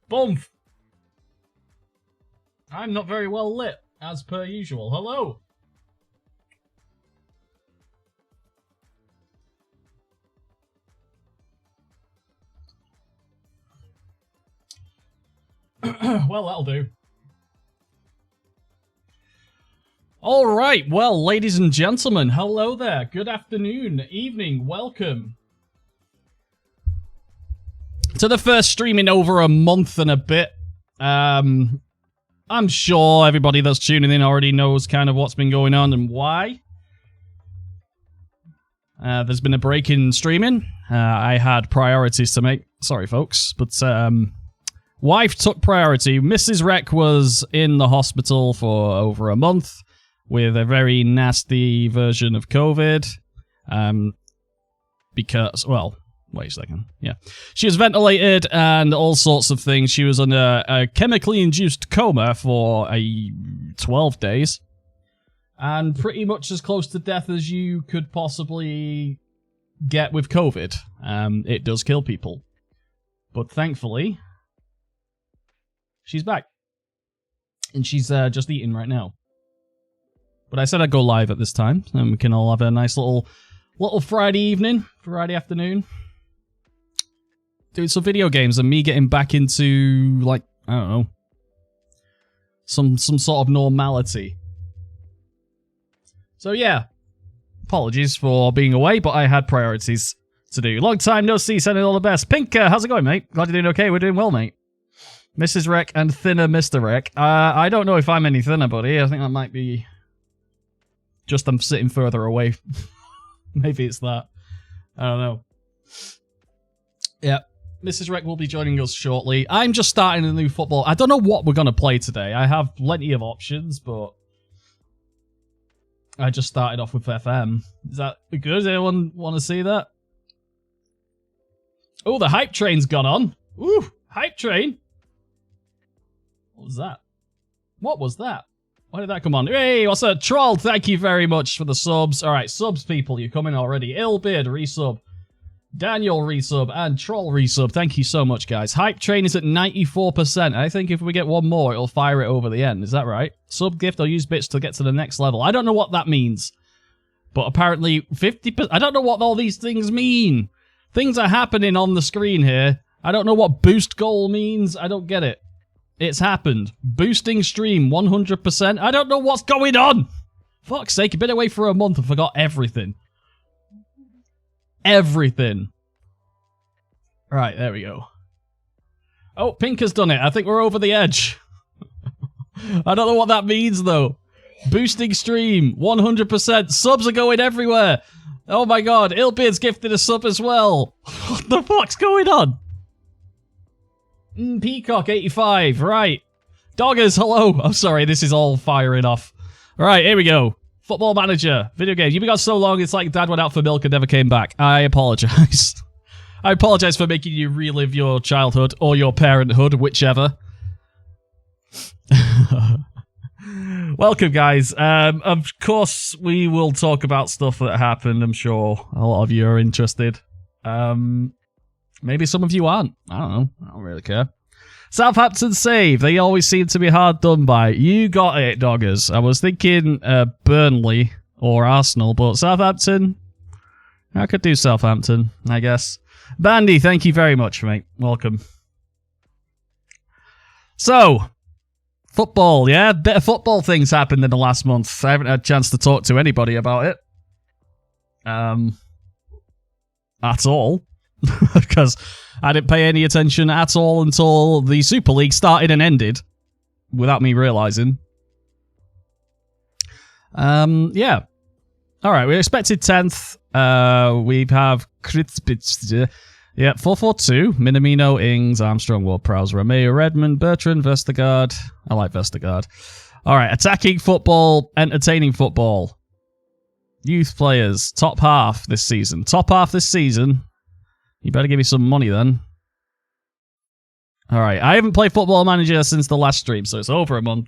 Bump! I'm not very well lit, as per usual. Hello! Well, that'll do. Alright, well, ladies and gentlemen, hello there. Good afternoon, evening, welcome to the first stream in over a month and a bit. I'm sure everybody that's tuning in already knows kind of what's been going on and why. There's been a break in streaming. I had priorities to make. Sorry, folks, but wife took priority. Mrs. Reck was in the hospital for over a month with a very nasty version of COVID. Because, well, wait a second. Yeah. She was ventilated and all sorts of things. She was under a chemically induced coma for 12 days. And pretty much as close to death as you could possibly get with COVID. It does kill people. But thankfully, she's back. And she's just eating right now. But I said I'd go live at this time, and we can all have a nice little Friday evening, Friday afternoon. Doing some video games and me getting back into, like, I don't know, some sort of normality. So yeah, apologies for being away, but I had priorities to do. Long time no see, sending all the best. Pink, how's it going, mate? Glad you're doing okay. We're doing well, mate. Mrs. Reck and thinner Mr. Reck. I don't know if I'm any thinner, buddy. I think that might be just I'm sitting further away. Maybe it's that. I don't know. Yeah, Mrs. Reck will be joining us shortly. I'm just starting a new football. I don't know what we're going to play today. I have plenty of options, but I just started off with FM. Is that good? Anyone want to see that? Oh, the hype train's gone on. Ooh, hype train. What was that? What was that? Why did that come on? Hey, what's up? Troll, thank you very much for the subs. Alright, subs people, you're coming already. Illbeard, resub. Daniel, resub. And Troll, resub. Thank you so much, guys. Hype train is at 94%. I think if we get one more, it'll fire it over the end. Is that right? Sub gift or use bits to get to the next level. I don't know what that means. But apparently 50%. I don't know what all these things mean. Things are happening on the screen here. I don't know what boost goal means. I don't get it. It's happened. Boosting stream 100%. I don't know what's going on. Fuck's sake, I've been away for a month and forgot everything. Everything. Right, there we go. Oh, Pink has done it. I think we're over the edge. I don't know what that means, though. Boosting stream 100%. Subs are going everywhere. Oh my god, Illbeard's gifted a sub as well. What the fuck's going on? Peacock 85, right. Doggers, hello. I'm sorry, this is all firing off. Right, here we go. Football Manager, video games. You've been gone so long, it's like Dad went out for milk and never came back. I apologize. I apologize for making you relive your childhood or your parenthood, whichever. Welcome, guys. Of course, we will talk about stuff that happened. I'm sure a lot of you are interested. Maybe some of you aren't. I don't know. I don't really care. Southampton save. They always seem to be hard done by. You got it, Doggers. I was thinking Burnley or Arsenal, but Southampton? I could do Southampton, I guess. Bandy, thank you very much, mate. Welcome. So, football, yeah? Bit of football things happened in the last month. I haven't had a chance to talk to anybody about it. At all. Because I didn't pay any attention at all until the Super League started and ended, without me realising. Yeah. Alright, we expected 10th. We have yeah, 442, Minamino, Ings, Armstrong, Ward-Prowse, Romeo, Redmond, Bertrand, Vestergaard. I like Vestergaard. Alright, attacking football, entertaining football. Youth players, top half this season. Top half this season. You better give me some money then. Alright, I haven't played Football Manager since the last stream, so it's over a month.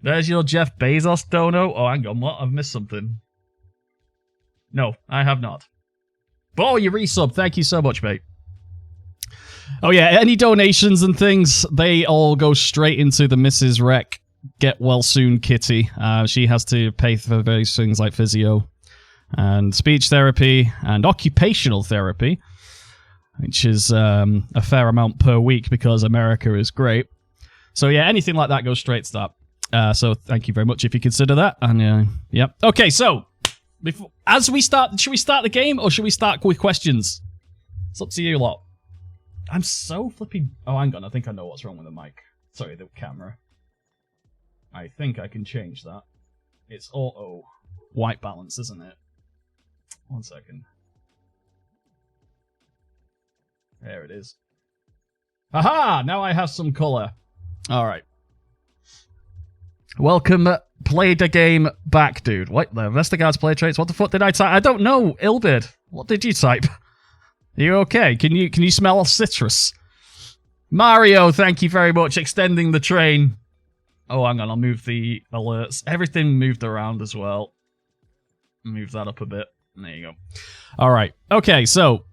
There's your Jeff Bezos dono. Oh, hang on, what? I've missed something. No, I have not. Oh, you resub. Thank you so much, mate. Oh yeah, any donations and things, they all go straight into the Mrs. Reck Get Well Soon kitty. She has to pay for various things like physio and speech therapy and occupational therapy, which is a fair amount per week because America is great. So yeah, anything like that goes straight to that. So thank you very much if you consider that. And yep. Okay, so as we start, should we start the game or should we start with questions? It's up to you lot. I'm so flipping. Oh, hang on. I think I know what's wrong with the mic. Sorry, the camera. I think I can change that. It's auto white balance, isn't it? 1 second. There it is. Haha! Now I have some color. Alright. Welcome, play the game back, dude. What? The Vestergaard's play traits? What the fuck did I type? I don't know, Ilbid. What did you type? Are you okay? Can you smell citrus? Mario, thank you very much. Extending the train. Oh, hang on. I'll move the alerts. Everything moved around as well. Move that up a bit. There you go. All right. Okay, so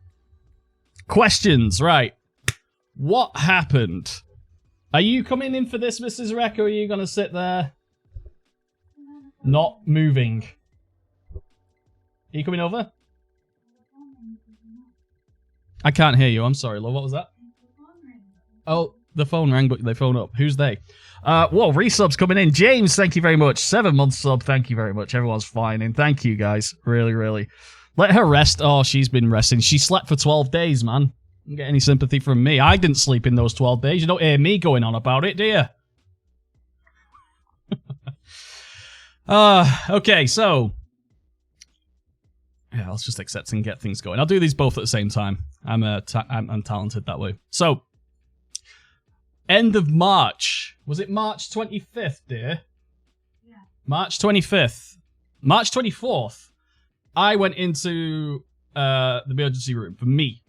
questions. Right. What happened? Are you coming in for this, Mrs. Reck, or are you going to sit there not moving? Are you coming over? I can't hear you. I'm sorry, love. What was that? Oh, the phone rang, but they phone up. Who's they? Whoa, resubs coming in. James, thank you very much. 7 months sub. Thank you very much. Everyone's fine. And thank you, guys. Really, really. Let her rest. Oh, she's been resting. She slept for 12 days, man. Don't get any sympathy from me. I didn't sleep in those 12 days. You don't hear me going on about it, do you? Okay, so... yeah, let's just accept and get things going. I'll do these both at the same time. I'm talented that way. So, end of March. Was it March 25th, dear? Yeah. March 25th. March 24th, I went into the emergency room for me.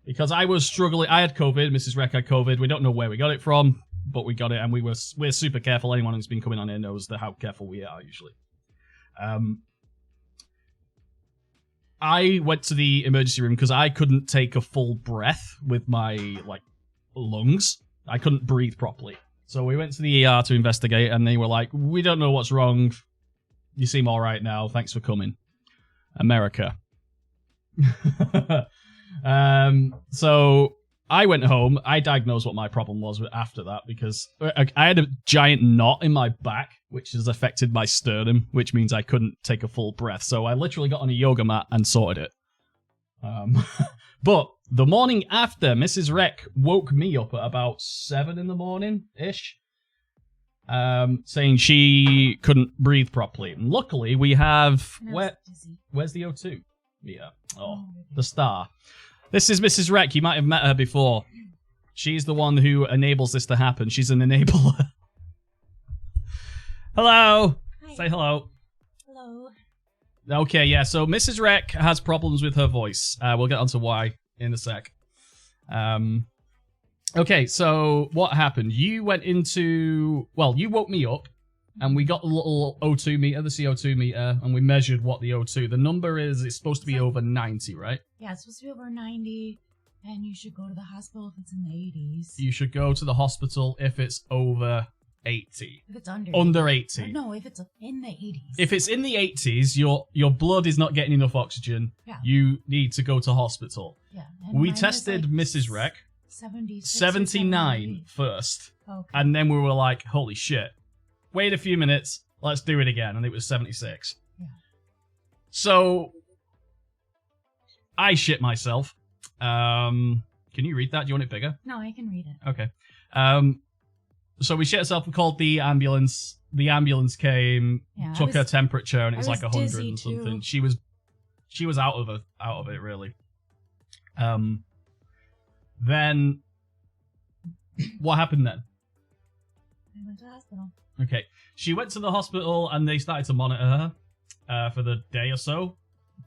Because I was struggling. I had COVID. Mrs. Reck had COVID. We don't know where we got it from, but we got it, and we're super careful. Anyone who's been coming on here knows how careful we are usually. I went to the emergency room because I couldn't take a full breath with my lungs. I couldn't breathe properly. So we went to the ER to investigate, and they were like, "We don't know what's wrong. You seem all right now. Thanks for coming." America. So I went home. I diagnosed what my problem was after that because I had a giant knot in my back, which has affected my sternum, which means I couldn't take a full breath. So I literally got on a yoga mat and sorted it. But the morning after, Mrs. Reck woke me up at about 7 in the morning-ish, saying she couldn't breathe properly. And luckily, we have... Where's the O2? Yeah. Oh, the star. This is Mrs. Reck. You might have met her before. She's the one who enables this to happen. She's an enabler. Hello. Hi. Say hello. Hello. Okay, yeah. So Mrs. Reck has problems with her voice. We'll get onto why in a sec. Okay, so what happened? You went into... well, you woke me up. And we got a little O2 meter, the CO2 meter, and we measured what the O2. The number is, it's supposed to be over 90, right? Yeah, it's supposed to be over 90, and you should go to the hospital if it's in the 80s. You should go to the hospital if it's over 80. If it's under 80. No, if it's in the 80s. If it's in the 80s, your blood is not getting enough oxygen. Yeah. You need to go to hospital. Yeah. We tested Mrs. Reck. 79 first. Okay. And then we were like, holy shit. Wait a few minutes, let's do it again. And it was 76. Yeah. So, I shit myself. Can you read that? Do you want it bigger? No, I can read it. Okay. So we shit ourselves, we called the ambulance. The ambulance came, took her temperature, and it was like 100 and something. She was out of it, really. Then, what happened then? I went to the hospital. Okay. She went to the hospital and they started to monitor her for the day or so.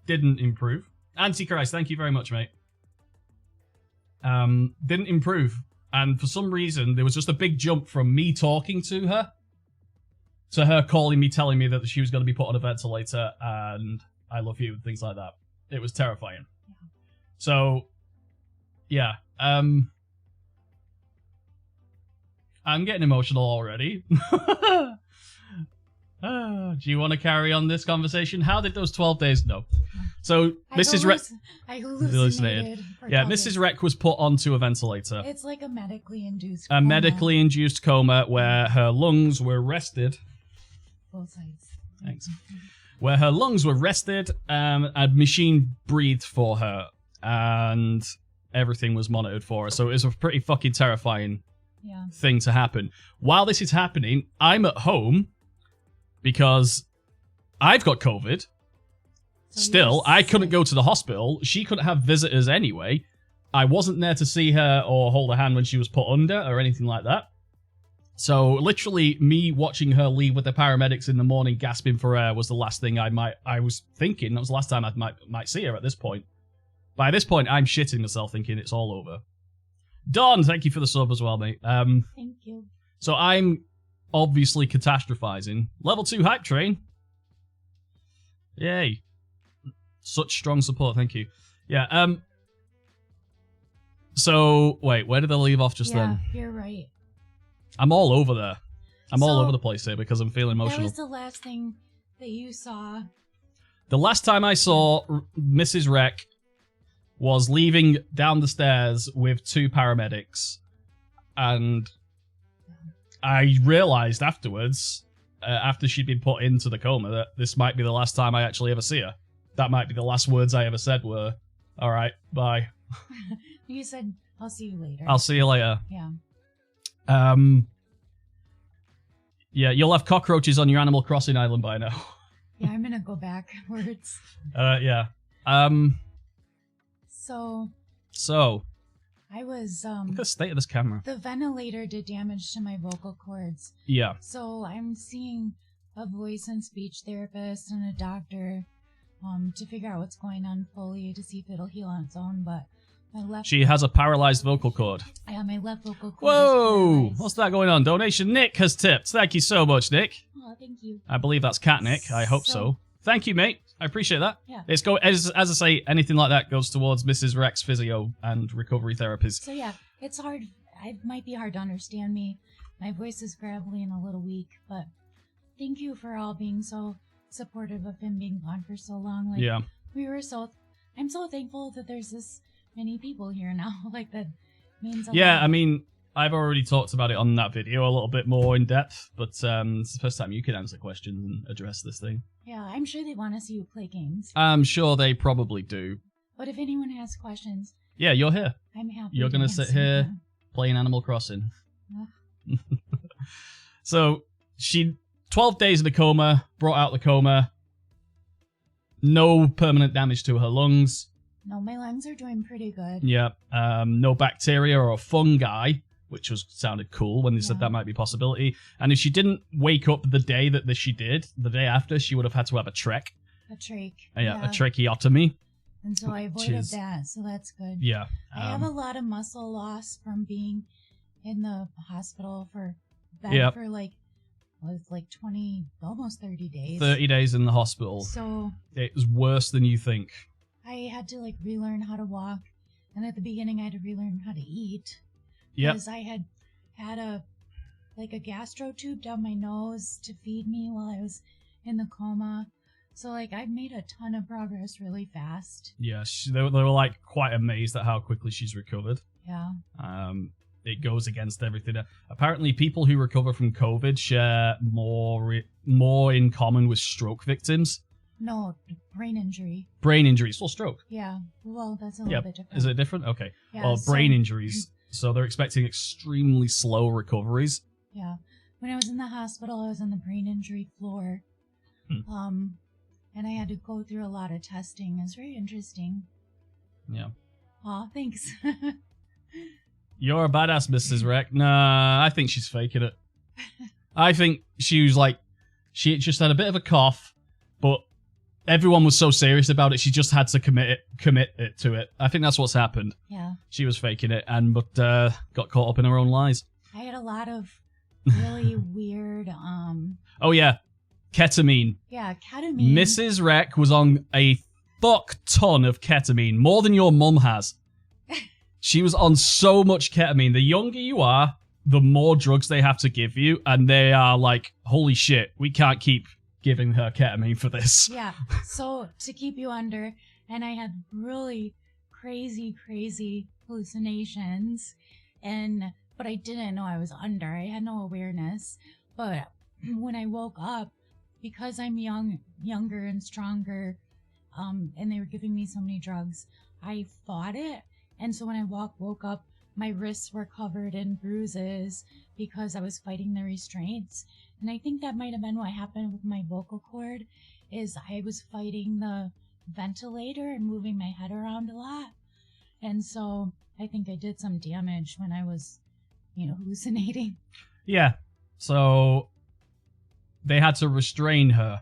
Didn't improve. Antichrist, thank you very much, mate. Didn't improve. And for some reason, there was just a big jump from me talking to her calling me, telling me that she was going to be put on a ventilator and I love you and things like that. It was terrifying. So, yeah. I'm getting emotional already. Do you want to carry on this conversation? How did those 12 days... No. So, Mrs. Reck... I hallucinated. Yeah, Mrs. Reck was put onto a ventilator. It's like a medically induced coma. A medically induced coma where her lungs were rested. Both sides. Thanks. Where her lungs were rested, a machine breathed for her, and everything was monitored for her. So it was a pretty fucking terrifying thing to happen. While this is happening, I'm at home because I've got COVID. Still, I couldn't go to the hospital. She couldn't have visitors anyway. I wasn't there to see her or hold her hand when she was put under or anything like that. So literally me watching her leave with the paramedics in the morning gasping for air was the last thing I was thinking. That was the last time I might see her at this point. By this point, I'm shitting myself thinking it's all over. Don, thank you for the sub as well, mate. Thank you. So I'm obviously catastrophizing. Level 2 hype train. Yay. Such strong support, thank you. Yeah, so, wait, where did I leave off just then? Yeah, you're right. I'm all over there. I'm all over the place here because I'm feeling emotional. That was the last thing that you saw. The last time I saw Mrs. Reck was leaving down the stairs with 2 paramedics, and I realized afterwards, after she'd been put into the coma, that this might be the last time I actually ever see her. That might be the last words I ever said were, all right, bye. You said, I'll see you later. I'll see you later. Yeah. Yeah, you'll have cockroaches on your Animal Crossing island by now. Yeah, I'm gonna go backwards. Yeah. So. I was, Look at the state of this camera. The ventilator did damage to my vocal cords. Yeah. So I'm seeing a voice and speech therapist and a doctor, to figure out what's going on fully to see if it'll heal on its own, but my left... She has a paralyzed vocal cord. Yeah, my left vocal cord Whoa! What's that going on? Donation Nick has tipped. Thank you so much, Nick. Oh, thank you. I believe that's Cat Nick. I hope so. Thank you, mate. I appreciate that. Yeah. It's as I say, anything like that goes towards Mrs. Reck's physio and recovery therapies. So yeah, it's hard. It might be hard to understand me. My voice is gravelly and a little weak, but thank you for all being so supportive of him being gone for so long. Like, yeah. I'm so thankful that there's this many people here now. Like, that means a lot. Yeah, I mean, I've already talked about it on that video a little bit more in depth, but it's the first time you can answer questions and address this thing. Yeah, I'm sure they want to see you play games. I'm sure they probably do. But if anyone has questions... Yeah, you're here. I'm happy You're going to sit here them. playing Animal Crossing. So, 12 days in the coma, brought out the coma. No permanent damage to her lungs. No, my lungs are doing pretty good. Yeah. No bacteria or fungi, which sounded cool when they said that might be a possibility. And if she didn't wake up the day that she did, the day after, she would have had to have a trach. A trach. Yeah, a tracheotomy. And so I avoided that, so that's good. Yeah. I have a lot of muscle loss from being in the hospital for like 20, almost 30 days. 30 days in the hospital. So it was worse than you think. I had to relearn how to walk, and at the beginning I had to relearn how to eat. Yeah. Because I had a gastro tube down my nose to feed me while I was in the coma. So I've made a ton of progress really fast. Yeah, they were quite amazed at how quickly she's recovered. Yeah. It goes against everything. Apparently, people who recover from COVID share more in common with stroke victims. No, brain injury. Brain injuries, well, stroke. Yeah, well, that's a little bit different. Is it different? Okay. Yeah, well, brain injuries. So they're expecting extremely slow recoveries. Yeah. When I was in the hospital, I was on the brain injury floor. And I had to go through a lot of testing. It was very interesting. Yeah. Aw, thanks. You're a badass, Mrs. Reck. Nah, I think she's faking it. I think she was she just had a bit of a cough, but everyone was so serious about it, she just had to commit it to it. I think that's what's happened. Yeah. She was faking it, but got caught up in her own lies. I had a lot of really weird, Oh, yeah. Ketamine. Yeah, ketamine. Mrs. Reck was on a fuck ton of ketamine, more than your mum has. She was on so much ketamine. The younger you are, the more drugs they have to give you, and they are like, holy shit, we can't keep giving her ketamine for this. Yeah. So to keep you under, and I had really crazy hallucinations, but I didn't know I was under. I had no awareness. But when I woke up, because I'm younger and stronger, and they were giving me so many drugs, I fought it. And so when I woke up, my wrists were covered in bruises because I was fighting the restraints. And I think that might have been what happened with my vocal cord, is I was fighting the ventilator and moving my head around a lot. And so I think I did some damage when I was, hallucinating. Yeah. So they had to restrain her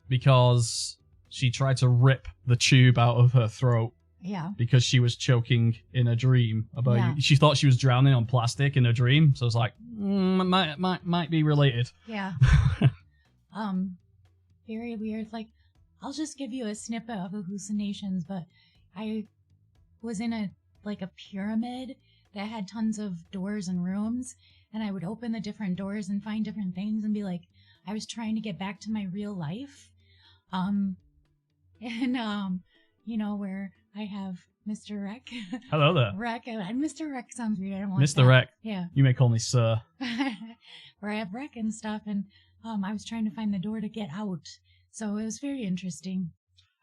because she tried to rip the tube out of her throat. Yeah. Because she was choking in a dream about you. She thought she was drowning on plastic in a dream. So it's like, might be related. Yeah. Very weird. Like, I'll just give you a snippet of hallucinations, but I was in a pyramid that had tons of doors and rooms, and I would open the different doors and find different things and be like, I was trying to get back to my real life. Where I have Mr. Reck. Hello there. Reck, and Mr. Reck sounds weird. I don't want Mr. Reck. Yeah. You may call me sir. Where I have Reck and stuff, and I was trying to find the door to get out. So it was very interesting.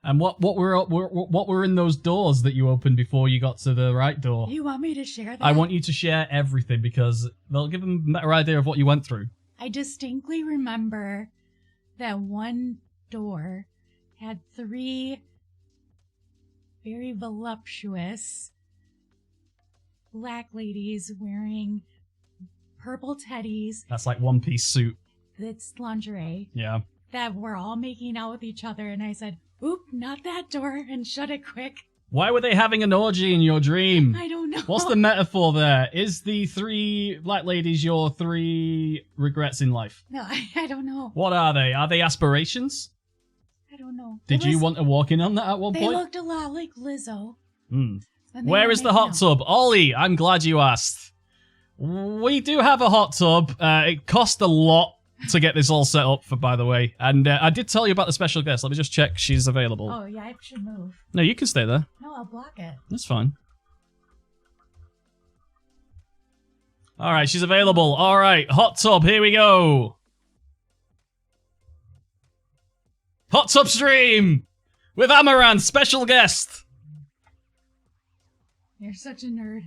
And what were in those doors that you opened before you got to the right door? You want me to share that? I want you to share everything because they'll give them a better idea of what you went through. I distinctly remember that one door had 3 very voluptuous black ladies wearing purple teddies. That's like one-piece suit. That's lingerie. Yeah. That were all making out with each other, and I said, oop, not that door, and shut it quick. Why were they having an orgy in your dream? I don't know. What's the metaphor there? Is the 3 black ladies your 3 regrets in life? No, I don't know. What are they? Are they aspirations? I don't know. Did you want to walk in on that at one they point? They looked a lot like Lizzo. Where is the hot tub? Ollie, I'm glad you asked. We do have a hot tub. It cost a lot to get this all set up, by the way. And I did tell you about the special guest. Let me just check she's available. Oh, yeah, I should move. No, you can stay there. No, I'll block it. That's fine. All right, she's available. All right, hot tub, here we go. Hot tub stream with Amaranth, special guest. You're such a nerd.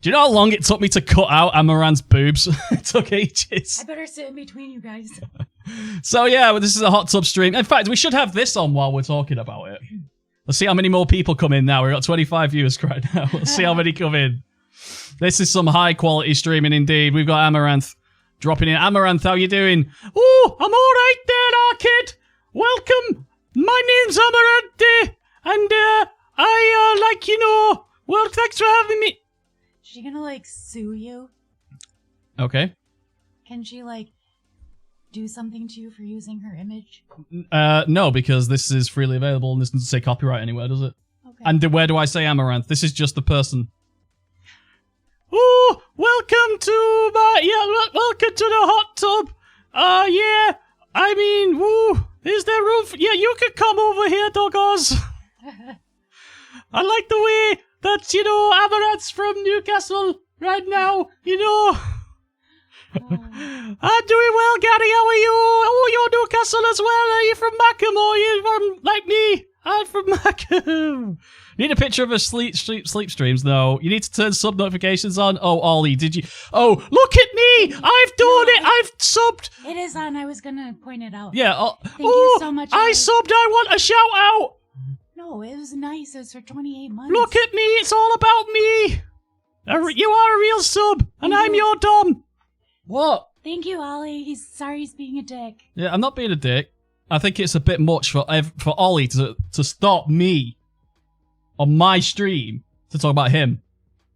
Do you know how long it took me to cut out Amaranth's boobs? It took ages. I better sit in between you guys. So yeah, this is a hot tub stream. In fact, we should have this on while we're talking about it. Let's see how many more people come in now. We've got 25 viewers right now. Let's see how many come in. This is some high quality streaming indeed. We've got Amaranth dropping in. Amaranth, how you doing? Oh, I'm all right there, kid. Welcome. My name's Amaranth, and well, thanks for having me. Is she gonna sue you? Okay. Can she do something to you for using her image? No, because this is freely available and this doesn't say copyright anywhere, does it? Okay. And where do I say Amaranth? This is just the person. Oh, welcome to welcome to the hot tub. Yeah, I mean, woo, is there room for, yeah, you could come over here, doggos. I like the way that, Amaranth's from Newcastle right now, I'm doing well, Gary, how are you? Oh, you're Newcastle as well, are you from Mackham, or are you from, like me? I'm from Mackham. Need a picture of a sleep streams? No. You need to turn sub notifications on? Oh, Ollie, did you? Oh, look at me! I've done it! I've subbed! It is on, I was gonna point it out. Yeah. Thank you so much. I subbed, I want a shout out! No, it was nice, it was for 28 months. Look at me, it's all about me! You are a real sub, and I'm your dom. What? Thank you, Ollie. He's sorry he's being a dick. Yeah, I'm not being a dick. I think it's a bit much for Ollie to stop me on my stream to talk about him.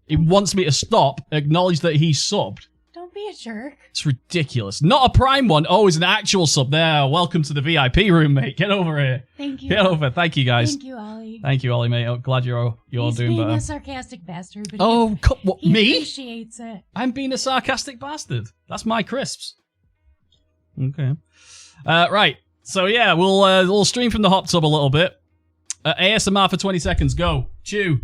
He wants me to stop, acknowledge that he subbed. Don't be be a jerk. It's ridiculous. Not a Prime one. Oh, it's an actual sub. There. Welcome to the VIP room, mate. Get over here. Thank you. Get over. Thank you, guys. Thank you, Ollie. Thank you, Ollie, mate. I'm glad you're He's doing being better. a sarcastic bastard. But Oh, what, he me? appreciates it. I'm being a sarcastic bastard. That's my crisps. Okay. Right. So yeah, we'll stream from the hot tub a little bit. ASMR for 20 seconds. Go. Chew.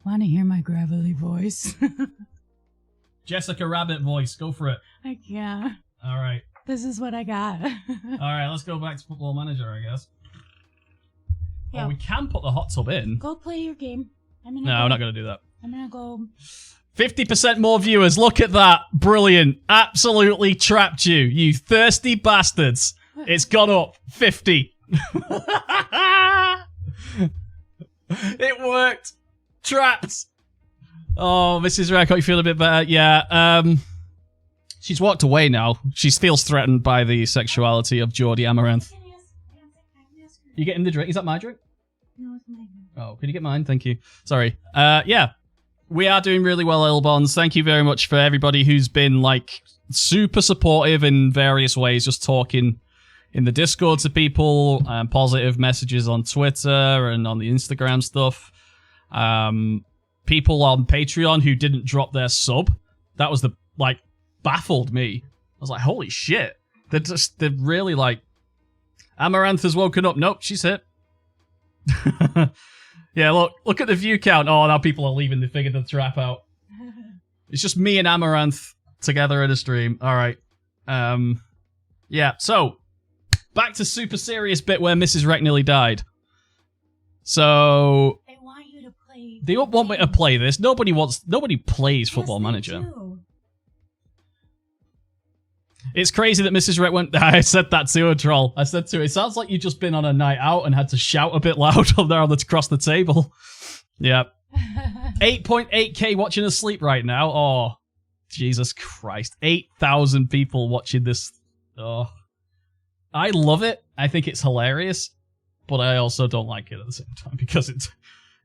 Want to hear my gravelly voice? Jessica Rabbit voice. Go for it. I can't. All right. This is what I got. All right. Let's go back to Football Manager, I guess. Yeah. Oh, we can put the hot tub in. Go play your game. No, I'm not going to do that. I'm gonna go. 50% more viewers. Look at that. Brilliant. Absolutely trapped you, you thirsty bastards. It's gone up 50. It worked. Trapped. Oh, Mrs. Reck, you feel a bit better? Yeah. She's walked away now. She feels threatened by the sexuality of Geordie Amaranth. You getting the drink? Is that my drink? No, it's mine. Oh, can you get mine? Thank you. Sorry. Yeah. We are doing really well, Ilbons. Thank you very much for everybody who's been, like, super supportive in various ways, just talking in the Discord to people, positive messages on Twitter and on the Instagram stuff. People on Patreon who didn't drop their sub. That was baffled me. I was like, holy shit. They're really like, Amaranth has woken up. Nope, she's hit. Yeah, look at the view count. Oh, now people are leaving. They figured the trap out. It's just me and Amaranth together in a stream. All right. Yeah, so back to super serious bit where Mrs. Reck nearly died. So They want you to play. they don't want me to play this. Nobody plays Football Yes, they Manager. do. It's crazy that Mrs. Reck went. I said that to a troll. I said to her, it sounds like you've just been on a night out and had to shout a bit loud up there across the table. Yeah. 8.8k watching us sleep right now. Oh, Jesus Christ. 8,000 people watching this. Oh. I love it. I think it's hilarious. But I also don't like it at the same time because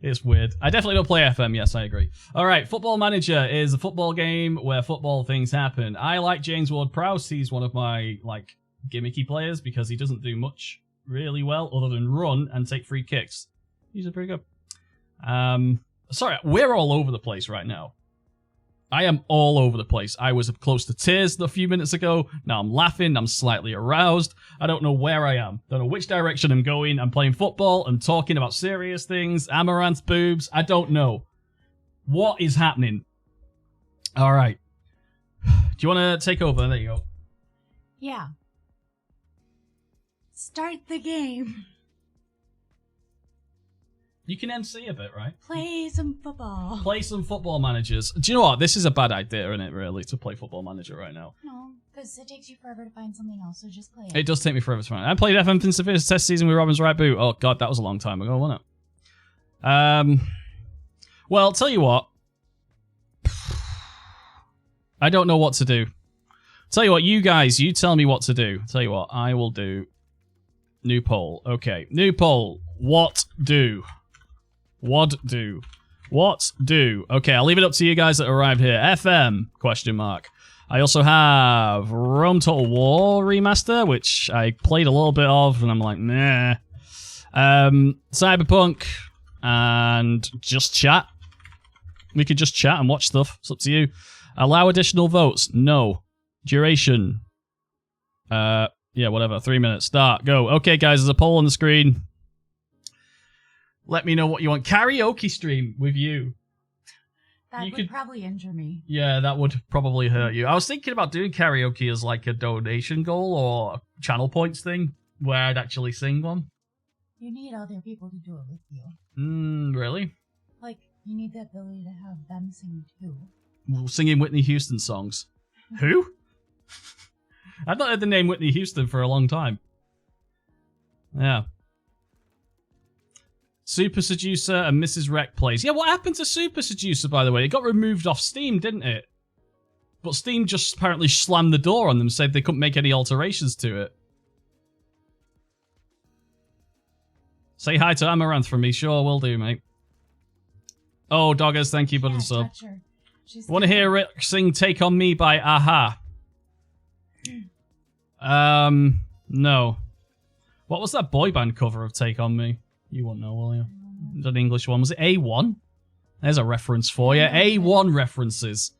it's weird. I definitely don't play FM. Yes, I agree. All right, Football Manager is a football game where football things happen. I like James Ward-Prowse. He's one of my gimmicky players because he doesn't do much really well other than run and take free kicks. He's pretty good. Sorry, we're all over the place right now. I am all over the place. I was close to tears a few minutes ago. Now I'm laughing. I'm slightly aroused. I don't know where I am. Don't know which direction I'm going. I'm playing football. I'm talking about serious things. Amaranth boobs. I don't know. What is happening? All right. Do you want to take over? There you go. Yeah. Start the game. You can MC a bit, right? Play some football. Play some Football Managers. Do you know what? This is a bad idea, isn't it, really, to play Football Manager right now? No, because it takes you forever to find something else, so just play it. It does take me forever to find. I played FM in Seville's test season with Robin's right boot. Oh, God, that was a long time ago, wasn't it? Well, tell you what. I don't know what to do. Tell you what, you guys, you tell me what to do. Tell you what, I will do. New poll. Okay, new poll. What do? What do? What do? Okay, I'll leave it up to you guys that arrived here. FM, question mark. I also have Rome Total War Remaster, which I played a little bit of, and I'm like, nah. Cyberpunk, and just chat. We could just chat and watch stuff. It's up to you. Allow additional votes. No. Duration. Yeah, whatever. 3 minutes. Start. Go. Okay, guys, there's a poll on the screen. Let me know what you want. Karaoke stream with you. That would probably injure me. Yeah, that would probably hurt you. I was thinking about doing karaoke as like a donation goal or a channel points thing where I'd actually sing one. You need other people to do it with you. Really? Like, you need the ability to have them sing too. Singing Whitney Houston songs. Who? I've not heard the name Whitney Houston for a long time. Yeah. Super Seducer and Mrs. Reck plays. Yeah, what happened to Super Seducer, by the way? It got removed off Steam, didn't it? But Steam just apparently slammed the door on them, said they couldn't make any alterations to it. Say hi to Amaranth from me. Sure, will do, mate. Oh, Doggers, thank you for the sub. Want to hear Rick sing Take On Me by Aha? No. What was that boy band cover of Take On Me? You won't know, will you? That English one. Was it A1? There's a reference for you. A1 references.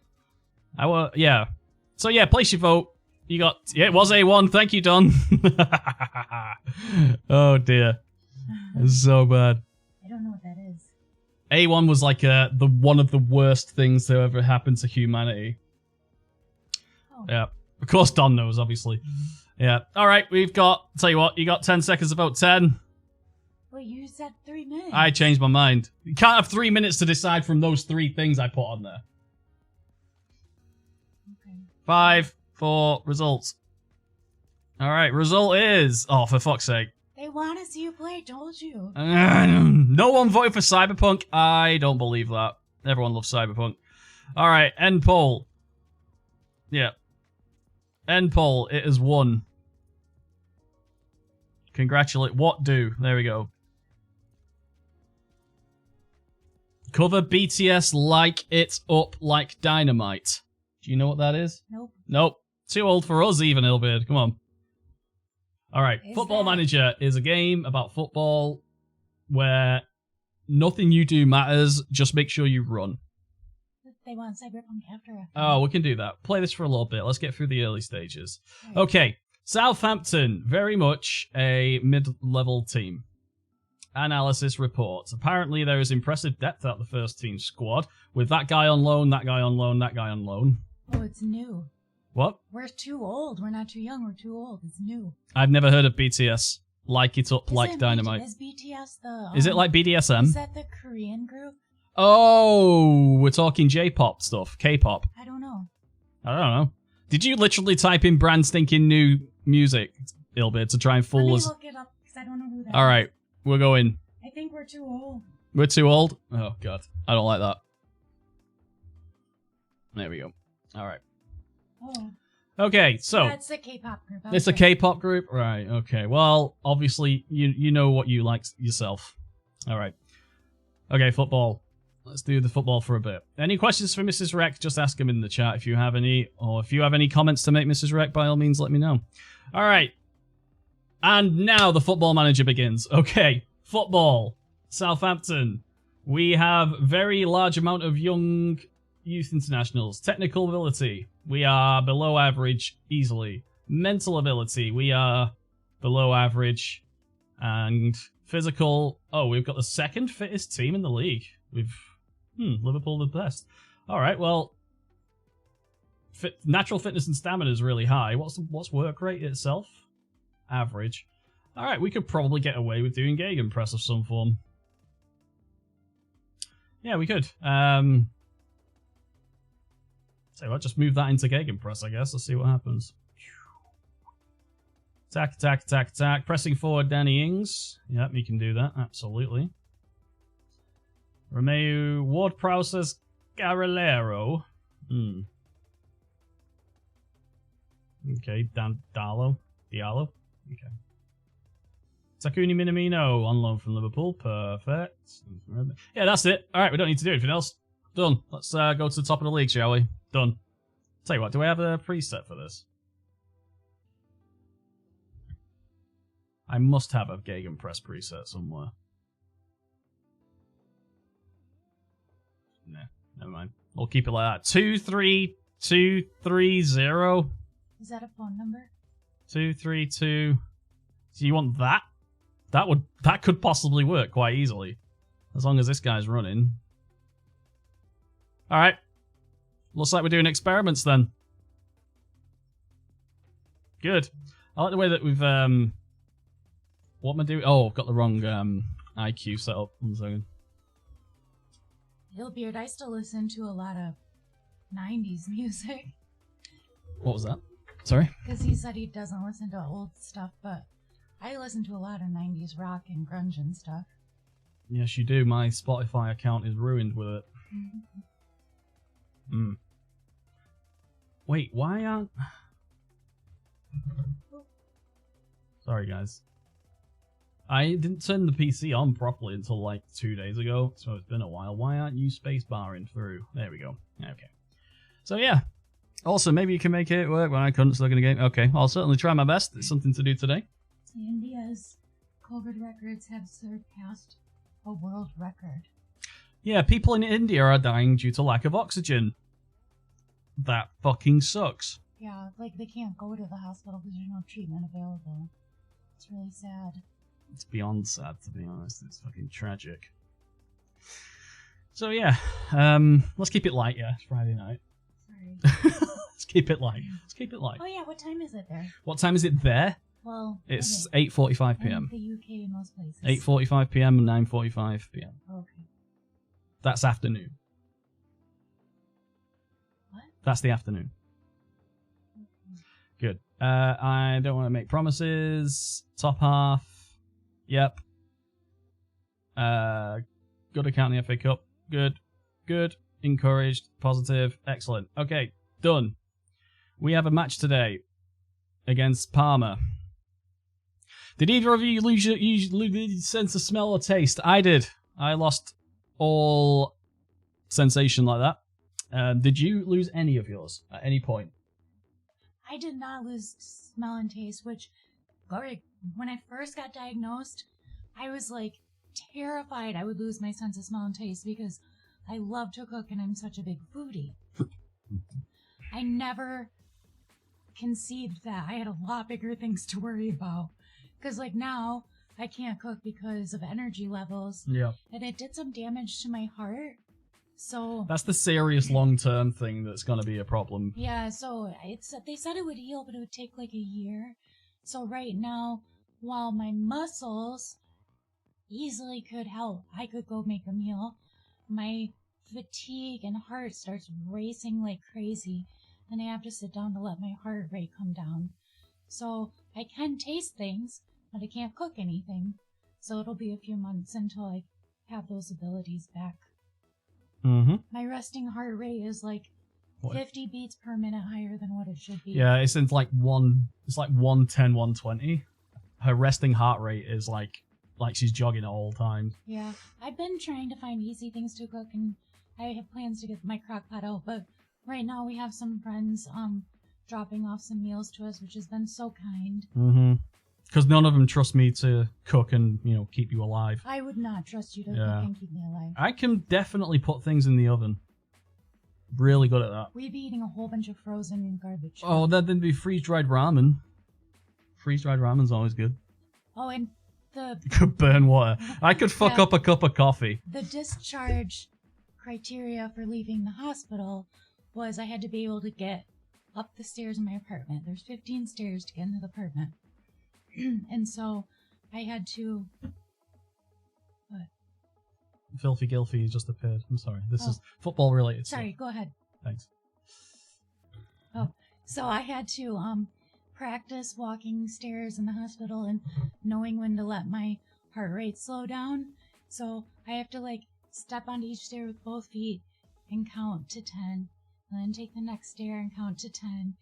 Yeah. So yeah, place your vote. You got... Yeah, it was A1. Thank you, Don. Oh, dear. It's so bad. I don't know what that is. A1 was like the one of the worst things to ever happen to humanity. Oh. Yeah. Of course Don knows, obviously. Yeah. All right, we've got... Tell you what, you got 10 seconds to vote. 10. Wait, you said 3 minutes. I changed my mind. You can't have 3 minutes to decide from those 3 things I put on there. Okay. 5, 4, results. All right, result is... Oh, for fuck's sake. They want to see you play, told you. No one voted for Cyberpunk. I don't believe that. Everyone loves Cyberpunk. All right, end poll. Yeah. End poll. It is won. Congratulate. What do? There we go. Cover BTS Like It Up Like Dynamite. Do you know what that is? Nope. Nope. Too old for us even, Hillbeard. Come on. All right. Football Manager is a game about football where nothing you do matters. Just make sure you run. They want Cyberpunk after. Oh, we can do that. Play this for a little bit. Let's get through the early stages. Right. Okay. Southampton, very much a mid-level team. Analysis reports. Apparently there is impressive depth at the first team squad, with that guy on loan, that guy on loan, that guy on loan. Oh, it's new. What? We're too old. We're not too young. We're too old. It's new. I've never heard of BTS. Like It Up Like Dynamite. Is BTS the... is it like BDSM? Is that the Korean group? Oh, we're talking J-pop stuff. K-pop. I don't know. I don't know. Did you literally type in brand stinking new music, Ilbid, to try and fool us? Let me look it up, because I don't know who that is. All right, we're going. I think we're too old. We're too old? Oh, God. I don't like that. There we go. All right. Oh. Okay, so... That's a K-pop group. It's a K-pop group? Right, okay. Well, obviously, you know what you like yourself. All right. Okay, football. Let's do the football for a bit. Any questions for Mrs. Reck? Just ask them in the chat if you have any. Or if you have any comments to make, Mrs. Reck, by all means, let me know. All right. And now the football manager begins. Okay, football. Southampton. We have very large amount of young youth internationals. Technical ability. We are below average easily. Mental ability. We are below average. And physical. Oh, we've got the second fittest team in the league. We've... Liverpool the best. All right, well, natural fitness and stamina is really high. What's work rate itself? Average. All right, we could probably get away with doing Gegenpress of some form. Yeah, we could. So what? Just move that into Gegenpress, I guess. Let's see what happens. Attack, attack, attack, attack. Pressing forward, Danny Ings. Yep, you can do that. Absolutely. Romeo Ward-Prowse Garrilero. Okay, Diallo. Okay. Takuni Minamino on loan from Liverpool. Perfect. Yeah, that's it. Alright, we don't need to do anything else. Done. Let's go to the top of the league, shall we? Done. Tell you what, do I have a preset for this? I must have a Gegenpress preset somewhere. Nah, never mind. We'll keep it like that. 23230. Is that a phone number? 232. So you want that? That could possibly work quite easily. As long as this guy's running. Alright. Looks like we're doing experiments then. Good. I like the way that we've what am I doing? Oh, I've got the wrong IQ set up. 1 second. Hillbeard, I still listen to a lot of 90s music. What was that? Sorry? Because he said he doesn't listen to old stuff, but I listen to a lot of 90s rock and grunge and stuff. Yes, you do. My Spotify account is ruined with it. Wait, why aren't... Sorry, guys. I didn't turn the PC on properly until like 2 days ago, so it's been a while. Why aren't you spacebarring through? There we go. Okay. So yeah. Also, maybe you can make it work when I couldn't still in a game. Okay, I'll certainly try my best. It's something to do today. India's COVID records have surpassed a world record. Yeah, people in India are dying due to lack of oxygen. That fucking sucks. Yeah, like they can't go to the hospital because there's no treatment available. It's really sad. It's beyond sad, to be honest. It's fucking tragic. So yeah, let's keep it light. Yeah, it's Friday night. Sorry. Let's keep it light. Let's keep it light. Oh yeah, what time is it there? What time is it there? Well, It's okay. 8:45 p.m. In the UK, in most places. 8:45 p.m. and 9:45 p.m. Okay. That's afternoon. What? That's the afternoon. Okay. Good. I don't want to make promises. Top half. Yep. Good account in the FA Cup. Good. Good. Encouraged. Positive. Excellent. Okay. Done. We have a match today against Parma. Did either of you lose your sense of smell or taste? I did. I lost all sensation like that. Did you lose any of yours at any point? I did not lose smell and taste, which, when I first got diagnosed, I was like terrified I would lose my sense of smell and taste because I love to cook and I'm such a big foodie. I never conceived that I had a lot bigger things to worry about. Because like now, I can't cook because of energy levels. Yeah. And it did some damage to my heart. So That's the serious long-term thing that's going to be a problem. yeah, so they said it would heal, but it would take like a year. So right now, while my muscles easily could help, I could go make a meal, my fatigue and heart starts racing like crazy, and I have to sit down to let my heart rate come down. So I can taste things, but I can't cook anything. So it'll be a few months until I have those abilities back. Mm-hmm. My resting heart rate is like 50 beats per minute higher than what it should be. Yeah, it's in like 110, 120. Her resting heart rate is like she's jogging at all times. Yeah, I've been trying to find easy things to cook, and I have plans to get my crock pot out, but right now we have some friends dropping off some meals to us, which has been so kind. Mm-hmm. Because none of them trust me to cook and, keep you alive. I would not trust you to Yeah. cook and keep me alive. I can definitely put things in the oven. Really good at that. We'd be eating a whole bunch of frozen garbage. Oh, that'd be freeze-dried ramen. Freeze-dried ramen's always good. Oh, and You could burn water. I could fuck Yeah. up a cup of coffee. the discharge criteria for leaving the hospital was I had to be able to get up the stairs in my apartment. There's 15 stairs to get into the apartment. And so I had to... What? Filthy Gilfy just appeared. I'm sorry. This Oh. is football related Sorry, stuff. go ahead. Thanks. So I had to practice walking stairs in the hospital and knowing when to let my heart rate slow down. So I have to like step onto each stair with both feet and count to 10, and then take the next stair and count to 10,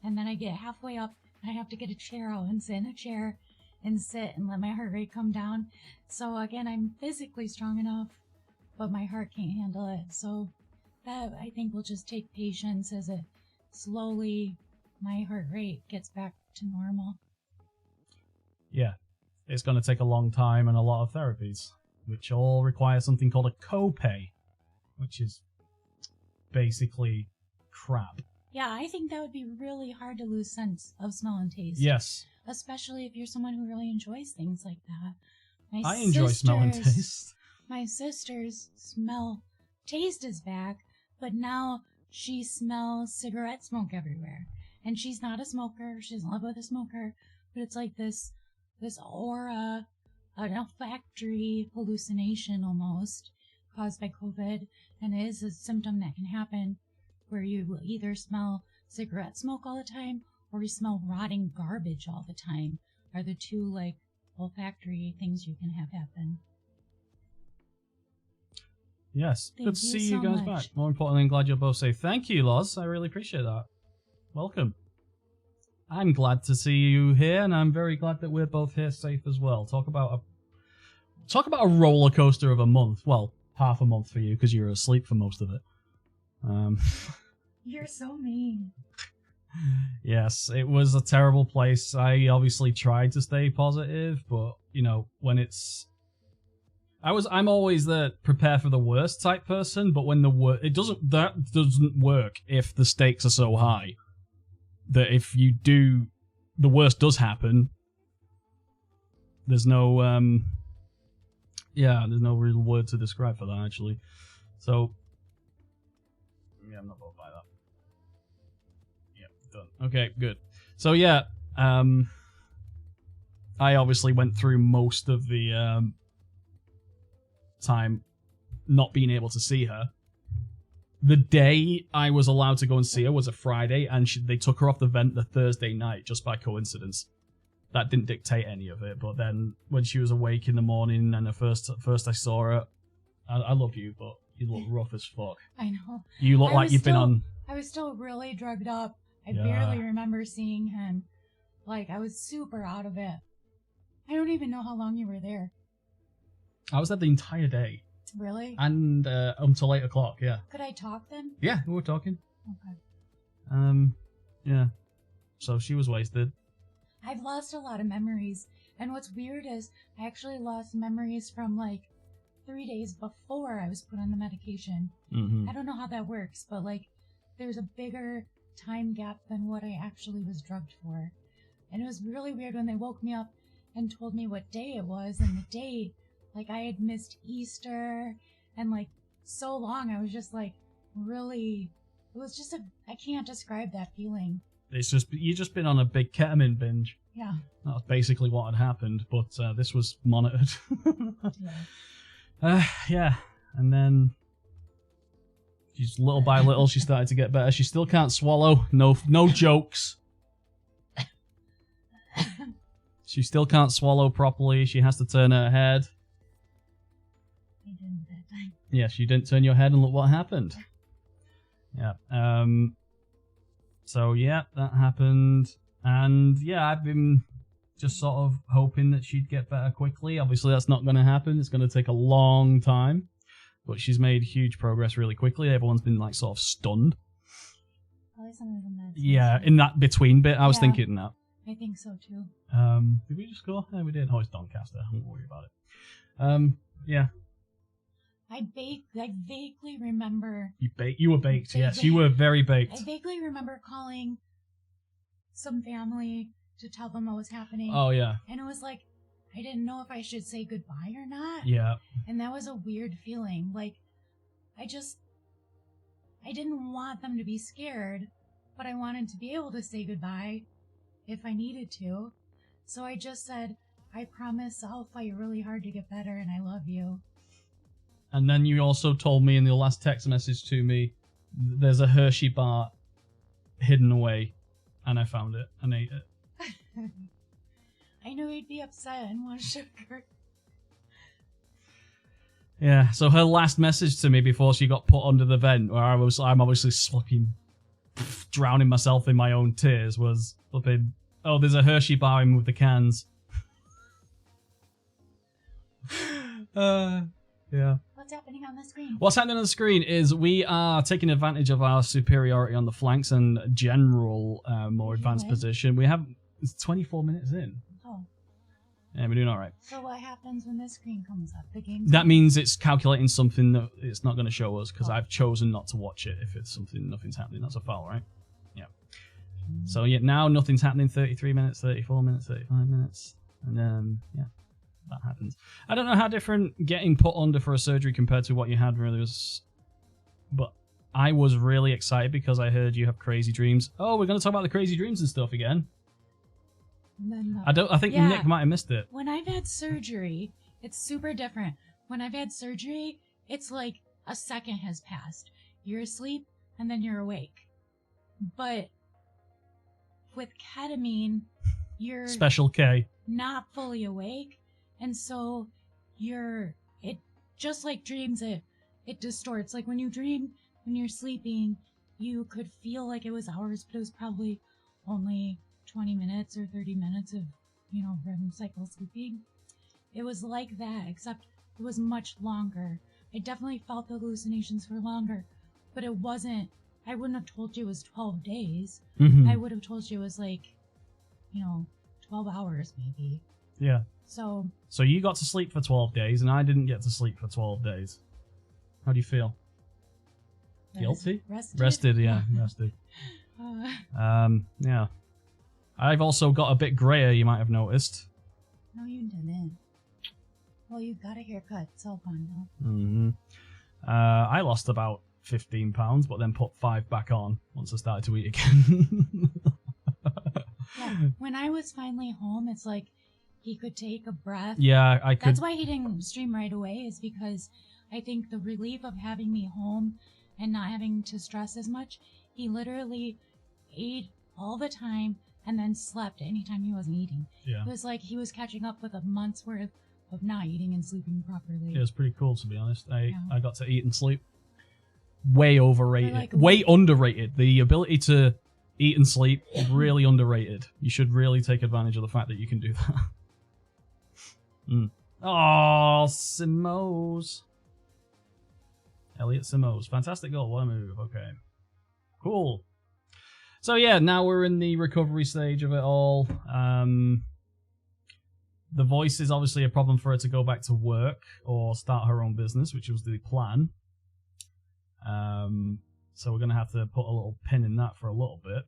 and then I get halfway up and I have to get a chair out and sit in a chair and sit and let my heart rate come down. So again, I'm physically strong enough, but my heart can't handle it. So that I think will just take patience as it slowly my heart rate gets back to normal. Yeah. It's going to take a long time and a lot of therapies, which all require something called a copay, which is basically crap. Yeah, I think that would be really hard to lose sense of smell and taste. Yes. Especially if you're someone who really enjoys things like that. I enjoy smell and sister's- taste. My sister's taste is back, but now she smells cigarette smoke everywhere. And she's not a smoker, she doesn't live with a smoker, but it's like this aura, an olfactory hallucination almost, caused by COVID, and it is a symptom that can happen where you will either smell cigarette smoke all the time or you smell rotting garbage all the time, are the two like olfactory things you can have happen. Yes. Thank Good to you see you so guys much. back. More importantly, I'm glad you're both safe. Thank you, Loz. I really appreciate that. Welcome. I'm glad to see you here, and I'm very glad that we're both here safe as well. Talk about a roller coaster of a month. Well, half a month for you because you were asleep for most of it. You're so mean. Yes, it was a terrible place. I obviously tried to stay positive, but you know, when it's I'm always the prepare for the worst type person, but when that doesn't work if the stakes are so high that if the worst does happen, there's no there's no real word to describe for that actually. So yeah, I'm not bothered by that. Done. Okay, good. So yeah, I obviously went through most of the time not being able to see her. The day I was allowed to go and see her was a Friday, and they took her off the vent the Thursday night just by coincidence. That didn't dictate any of it, but then when she was awake in the morning and the first I saw her, I love you, but you look rough as fuck. I know. You look like you've been on... I was still really drugged up. I Yeah. barely remember seeing him. Like, I was super out of it. I don't even know how long you were there. I was there the entire day. Really? And until 8 o'clock, yeah. Could I talk then? Yeah, we were talking. Okay. Yeah. So she was wasted. I've lost a lot of memories. And what's weird is I actually lost memories from like 3 days before I was put on the medication. Mm-hmm. I don't know how that works, but like there's a bigger time gap than what I actually was drugged for. And it was really weird when they woke me up and told me what day it was, and the date, like I had missed Easter and like so long. I was just like really, it was just I can't describe that feeling. It's just, you've just been on a big ketamine binge. Yeah. That's basically what had happened, but this was monitored. Yeah. Yeah. And then she's little by little, she started to get better. She still can't swallow. No jokes. She still can't swallow properly. She has to turn her head. I didn't that time. Yes, you didn't turn your head, and look what happened. Yeah. So yeah, that happened, and yeah, I've been just sort of hoping that she'd get better quickly. Obviously, that's not going to happen. It's going to take a long time, but she's made huge progress really quickly. Everyone's been like sort of stunned. Probably some of them that. Yeah, in that between bit, I was Yeah. thinking that. I think so too. Did we just go? Yeah, we did. Oh, it's Doncaster. I won't worry about it. Yeah. I vaguely remember. You were baked. Yes, you were very baked. I vaguely remember calling some family to tell them what was happening. Oh yeah. And it was like, I didn't know if I should say goodbye or not. Yeah. And that was a weird feeling. Like, I didn't want them to be scared, but I wanted to be able to say goodbye if I needed to. So I just said, I promise I'll fight really hard to get better, and I love you. And then you also told me in the last text message to me, there's a Hershey bar hidden away, and I found it and ate it. I knew he'd be upset and want sugar. Yeah, so her last message to me before she got put under the vent, where I'm obviously drowning myself in my own tears, was flipping, oh, there's a Hershey bar in with the cans. Yeah. What's happening on the screen? What's happening on the screen is we are taking advantage of our superiority on the flanks and general more advanced position. We have, it's 24 minutes in. Oh. Yeah, we're doing all right. So what happens when this screen comes up? The game. That means it's calculating something that it's not going to show us because I've chosen not to watch it if it's something nothing's happening. That's a foul, right? Yeah. So yeah, now nothing's happening. 33 minutes, 34 minutes, 35 minutes, and yeah. That happens. I don't know how different getting put under for a surgery compared to what you had really was, but I was really excited because I heard you have crazy dreams. Oh, we're going to talk about the crazy dreams and stuff again. I think Nick might have missed it. When I've had surgery, it's super different. When I've had surgery, it's like a second has passed. You're asleep and then you're awake. But with ketamine, you're Special K. not fully awake. And so it just like dreams, it distorts. Like when you dream, when you're sleeping, you could feel like it was hours, but it was probably only 20 minutes or 30 minutes of, REM cycle sleeping. It was like that, except it was much longer. I definitely felt the hallucinations for longer, but it wasn't I wouldn't have told you it was 12 days. Mhm. I would have told you it was like, 12 hours maybe. Yeah. So you got to sleep for 12 days, and I didn't get to sleep for 12 days. How do you feel? Guilty? Rested, yeah. Rested. Uh, Yeah. I've also got a bit grayer, you might have noticed. no, you didn't. Well, you got a haircut. It's all gone now. Mm-hmm. I lost about 15 pounds, but then put 5 back on once I started to eat again. Yeah, when I was finally home, it's like he could take a breath. Yeah, I could. That's why he didn't stream right away, is because I think the relief of having me home and not having to stress as much, he literally ate all the time and then slept anytime he wasn't eating. Yeah. It was like he was catching up with a month's worth of not eating and sleeping properly. It was pretty cool, to be honest. Yeah. I got to eat and sleep. Way overrated. Like way underrated. The ability to eat and sleep, really underrated. You should really take advantage of the fact that you can do that. Oh, Simos. Elliot Simos. Fantastic goal. What a move. Okay. Cool. So yeah, now we're in the recovery stage of it all. The voice is obviously a problem for her to go back to work or start her own business, which was the plan. So we're going to have to put a little pin in that for a little bit.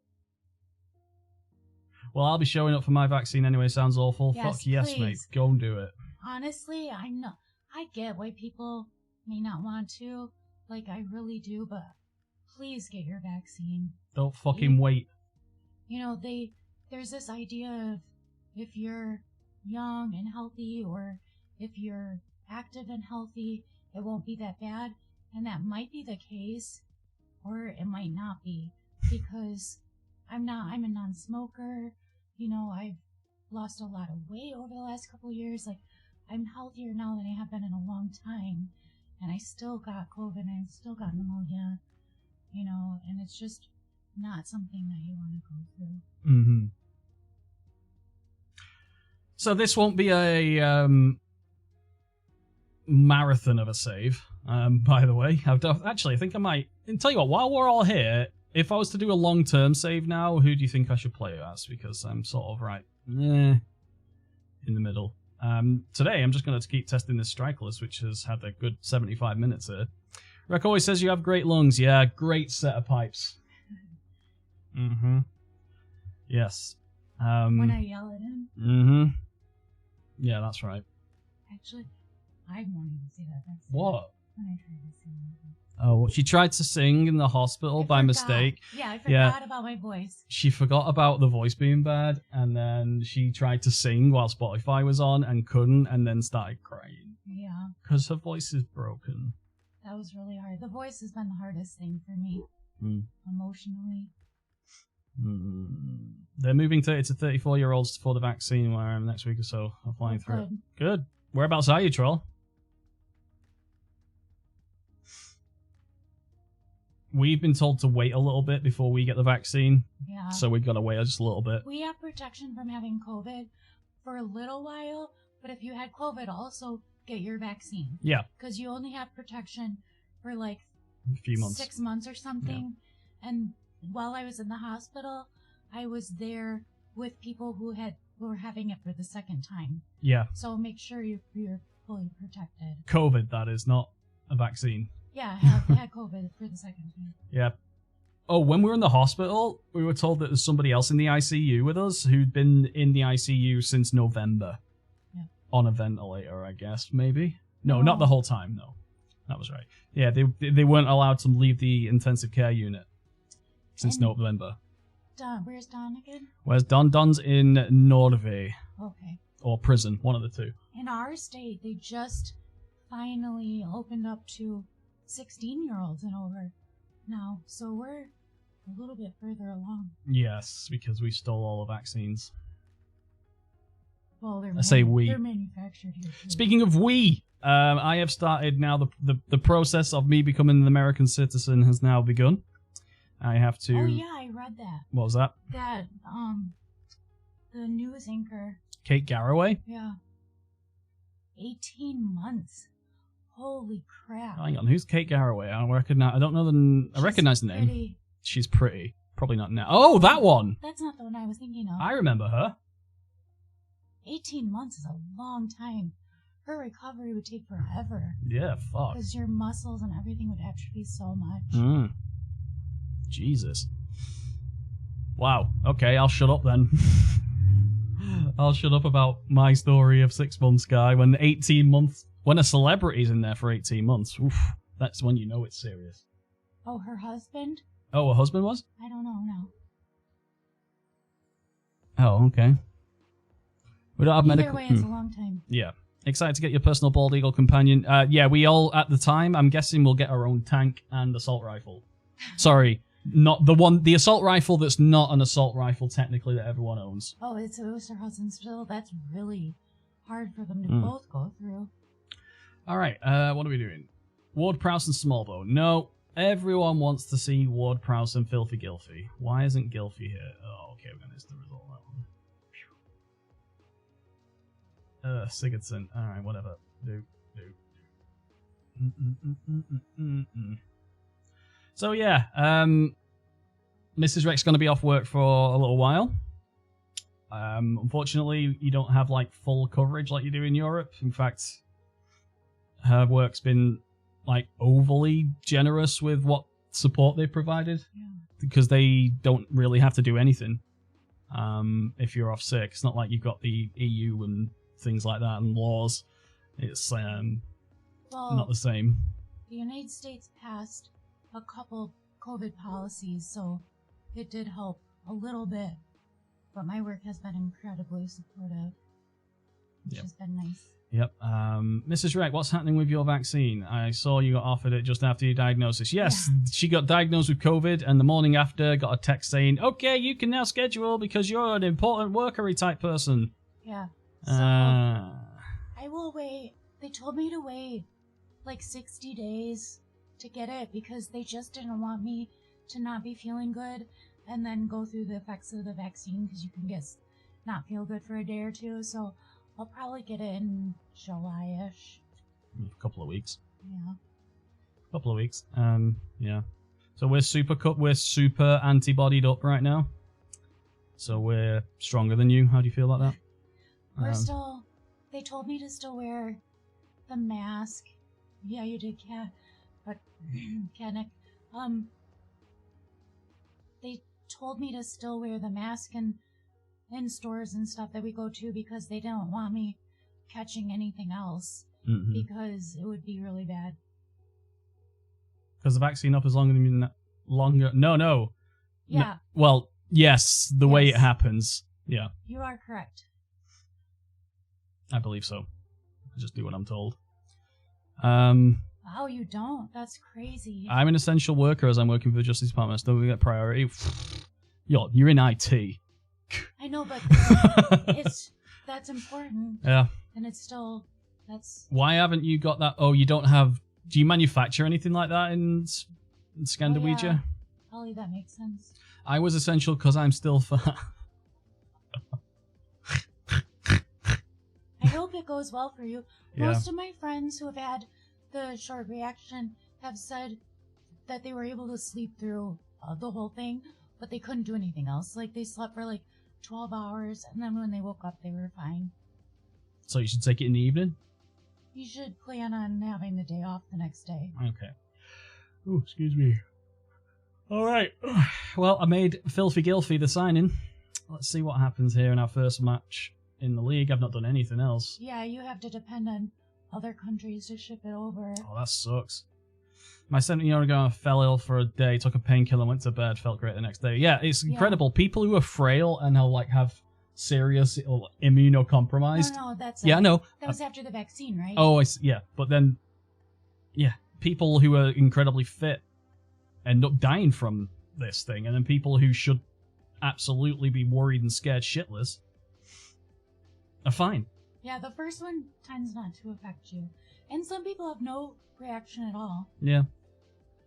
Well, I'll be showing up for my vaccine anyway. Sounds awful. Yes, Fuck yes, please. mate. Go and do it. Honestly, I get why people may not want to. Like, I really do, but please get your vaccine. Don't fucking wait. There's this idea of if you're young and healthy, or if you're active and healthy, it won't be that bad. And that might be the case, or it might not be, because I'm a non-smoker. I've lost a lot of weight over the last couple of years. Like, I'm healthier now than I have been in a long time, and I still got COVID and I still got pneumonia, and it's just not something that you want to go through. Mm-hmm. So this won't be a marathon of a save, by the way. Actually, I think I might. And tell you what, while we're all here, if I was to do a long-term save now, who do you think I should play as? Because I'm sort of in the middle. Today, I'm just going to keep testing this strike list, which has had a good 75 minutes here. Reck always says you have great lungs. Yeah, great set of pipes. Mm-hmm. Yes. When I yell at him? Mm-hmm. Yeah, that's right. Actually, I won't even say that. That's what? When I tried to sing. Oh, she tried to sing in the hospital by mistake. Yeah, I forgot about my voice. She forgot about the voice being bad, and then she tried to sing while Spotify was on and couldn't, and then started crying. Yeah. Because her voice is broken. That was really hard. The voice has been the hardest thing for me. Emotionally. They're moving 30 to 34-year-olds for the vaccine where I am next week or so. I'm flying through it. Good. Whereabouts are you, Troll? We've been told to wait a little bit before we get the vaccine. Yeah. So we've got to wait just a little bit. We have protection from having COVID for a little while, but if you had COVID, also get your vaccine. Yeah. Because you only have protection for like a few months. 6 months or something. Yeah. And while I was in the hospital, I was there with people who were having it for the second time. Yeah. So make sure you're fully protected. COVID, that is, not a vaccine. Yeah, I had COVID for the second time. Yeah. Oh, when we were in the hospital, we were told that there's somebody else in the ICU with us who'd been in the ICU since November. Yeah. On a ventilator, I guess, maybe? No, not the whole time, no. That was right. Yeah, they weren't allowed to leave the intensive care unit since November. Don, where's Don again? Where's Don? Don's in Nordvay. Okay. Or prison, one of the two. In our state, they just finally opened up to 16-year-olds and over now, so we're a little bit further along. Yes, because we stole all the vaccines. Well, I say we. They're manufactured here too. Speaking of we, I have started now. The process of me becoming an American citizen has now begun. I have to. Oh yeah, I read that. What was that? That the news anchor. Kate Garraway. Yeah. 18 months. Holy crap! Hang on, who's Kate Garraway? I don't know I recognize the name. She's pretty. Probably not now. Oh, that one! That's not the one I was thinking of. I remember her. 18 months is a long time. Her recovery would take forever. Yeah, fuck. Because your muscles and everything would atrophy so much. Jesus. Wow. Okay, I'll shut up then. I'll shut up about my story of 6 months guy when 18 months... When a celebrity's in there for 18 months, oof, that's when you know it's serious. Oh, her husband? Oh, her husband was? I don't know, no. Oh, okay. We don't have Either medical... way, it's a long time. Yeah. Excited to get your personal bald eagle companion. Yeah, we all, at the time, I'm guessing we'll get our own tank and assault rifle. Sorry, not the assault rifle that's not an assault rifle technically that everyone owns. Oh, it's Osterhausen still. That's really hard for them to both go through. Alright, what are we doing? Ward Prowse and Smallbow. No, everyone wants to see Ward Prowse and Filthy Gilfy. Why isn't Gilfy here? Oh, okay, we're gonna miss the result of that one. Sigurdsson. Alright, whatever. So yeah, Mrs. Reck's gonna be off work for a little while. Unfortunately, you don't have like full coverage like you do in Europe. In fact, her work's been like overly generous with what support they've provided because they don't really have to do anything if you're off sick. It's not like you've got the EU and things like that and laws. It's not the same. The United States passed a couple COVID policies, so it did help a little bit. But my work has been incredibly supportive, which has been nice. Yep. Mrs. Reck, what's happening with your vaccine? I saw you got offered it just after your diagnosis. Yes, she got diagnosed with COVID, and the morning after got a text saying, okay, you can now schedule because you're an important workery type person. Yeah. So I will wait. They told me to wait like 60 days to get it because they just didn't want me to not be feeling good and then go through the effects of the vaccine because you can not feel good for a day or two. So I'll probably get it in July-ish. A couple of weeks. Yeah. A couple of weeks. Yeah. So we're super antibodied up right now. So we're stronger than you. How do you feel about that? They told me to still wear the mask. Yeah, you did, Kat. But, Kanik, they told me to still wear the mask in stores and stuff that we go to because they don't want me catching anything else because it would be really bad. Because the vaccine up is longer. No. Yeah. No. Well, yes, the way it happens. Yeah. You are correct. I believe so. I just do what I'm told. Wow, you don't? That's crazy. I'm an essential worker as I'm working for the Justice Department. Still we get priority. You're in IT. I know, but that's important. Yeah. And it's still that's. Why haven't you got that? Oh, you don't have. Do you manufacture anything like that in Scandinavia? Oh, yeah. Probably that makes sense. I was essential because I'm still fat. I hope it goes well for you. Most of my friends who have had the short reaction have said that they were able to sleep through the whole thing, but they couldn't do anything else. Like, they slept for like 12 hours, and then when they woke up, they were fine. So you should take it in the evening? You should plan on having the day off the next day. Okay. Oh, excuse me. All right. Well, I made Filthy Gilfy the signing. Let's see what happens here in our first match in the league. I've not done anything else. Yeah, you have to depend on other countries to ship it over. Oh, that sucks. My 17-year-old ago fell ill for a day, took a painkiller, went to bed, felt great the next day. Yeah, it's incredible. People who are frail and have serious or immunocompromised. No, that's I know. That was after the vaccine, right? Oh, but then, people who are incredibly fit end up dying from this thing, and then people who should absolutely be worried and scared shitless are fine. Yeah, the first one tends not to affect you. And some people have no reaction at all. Yeah.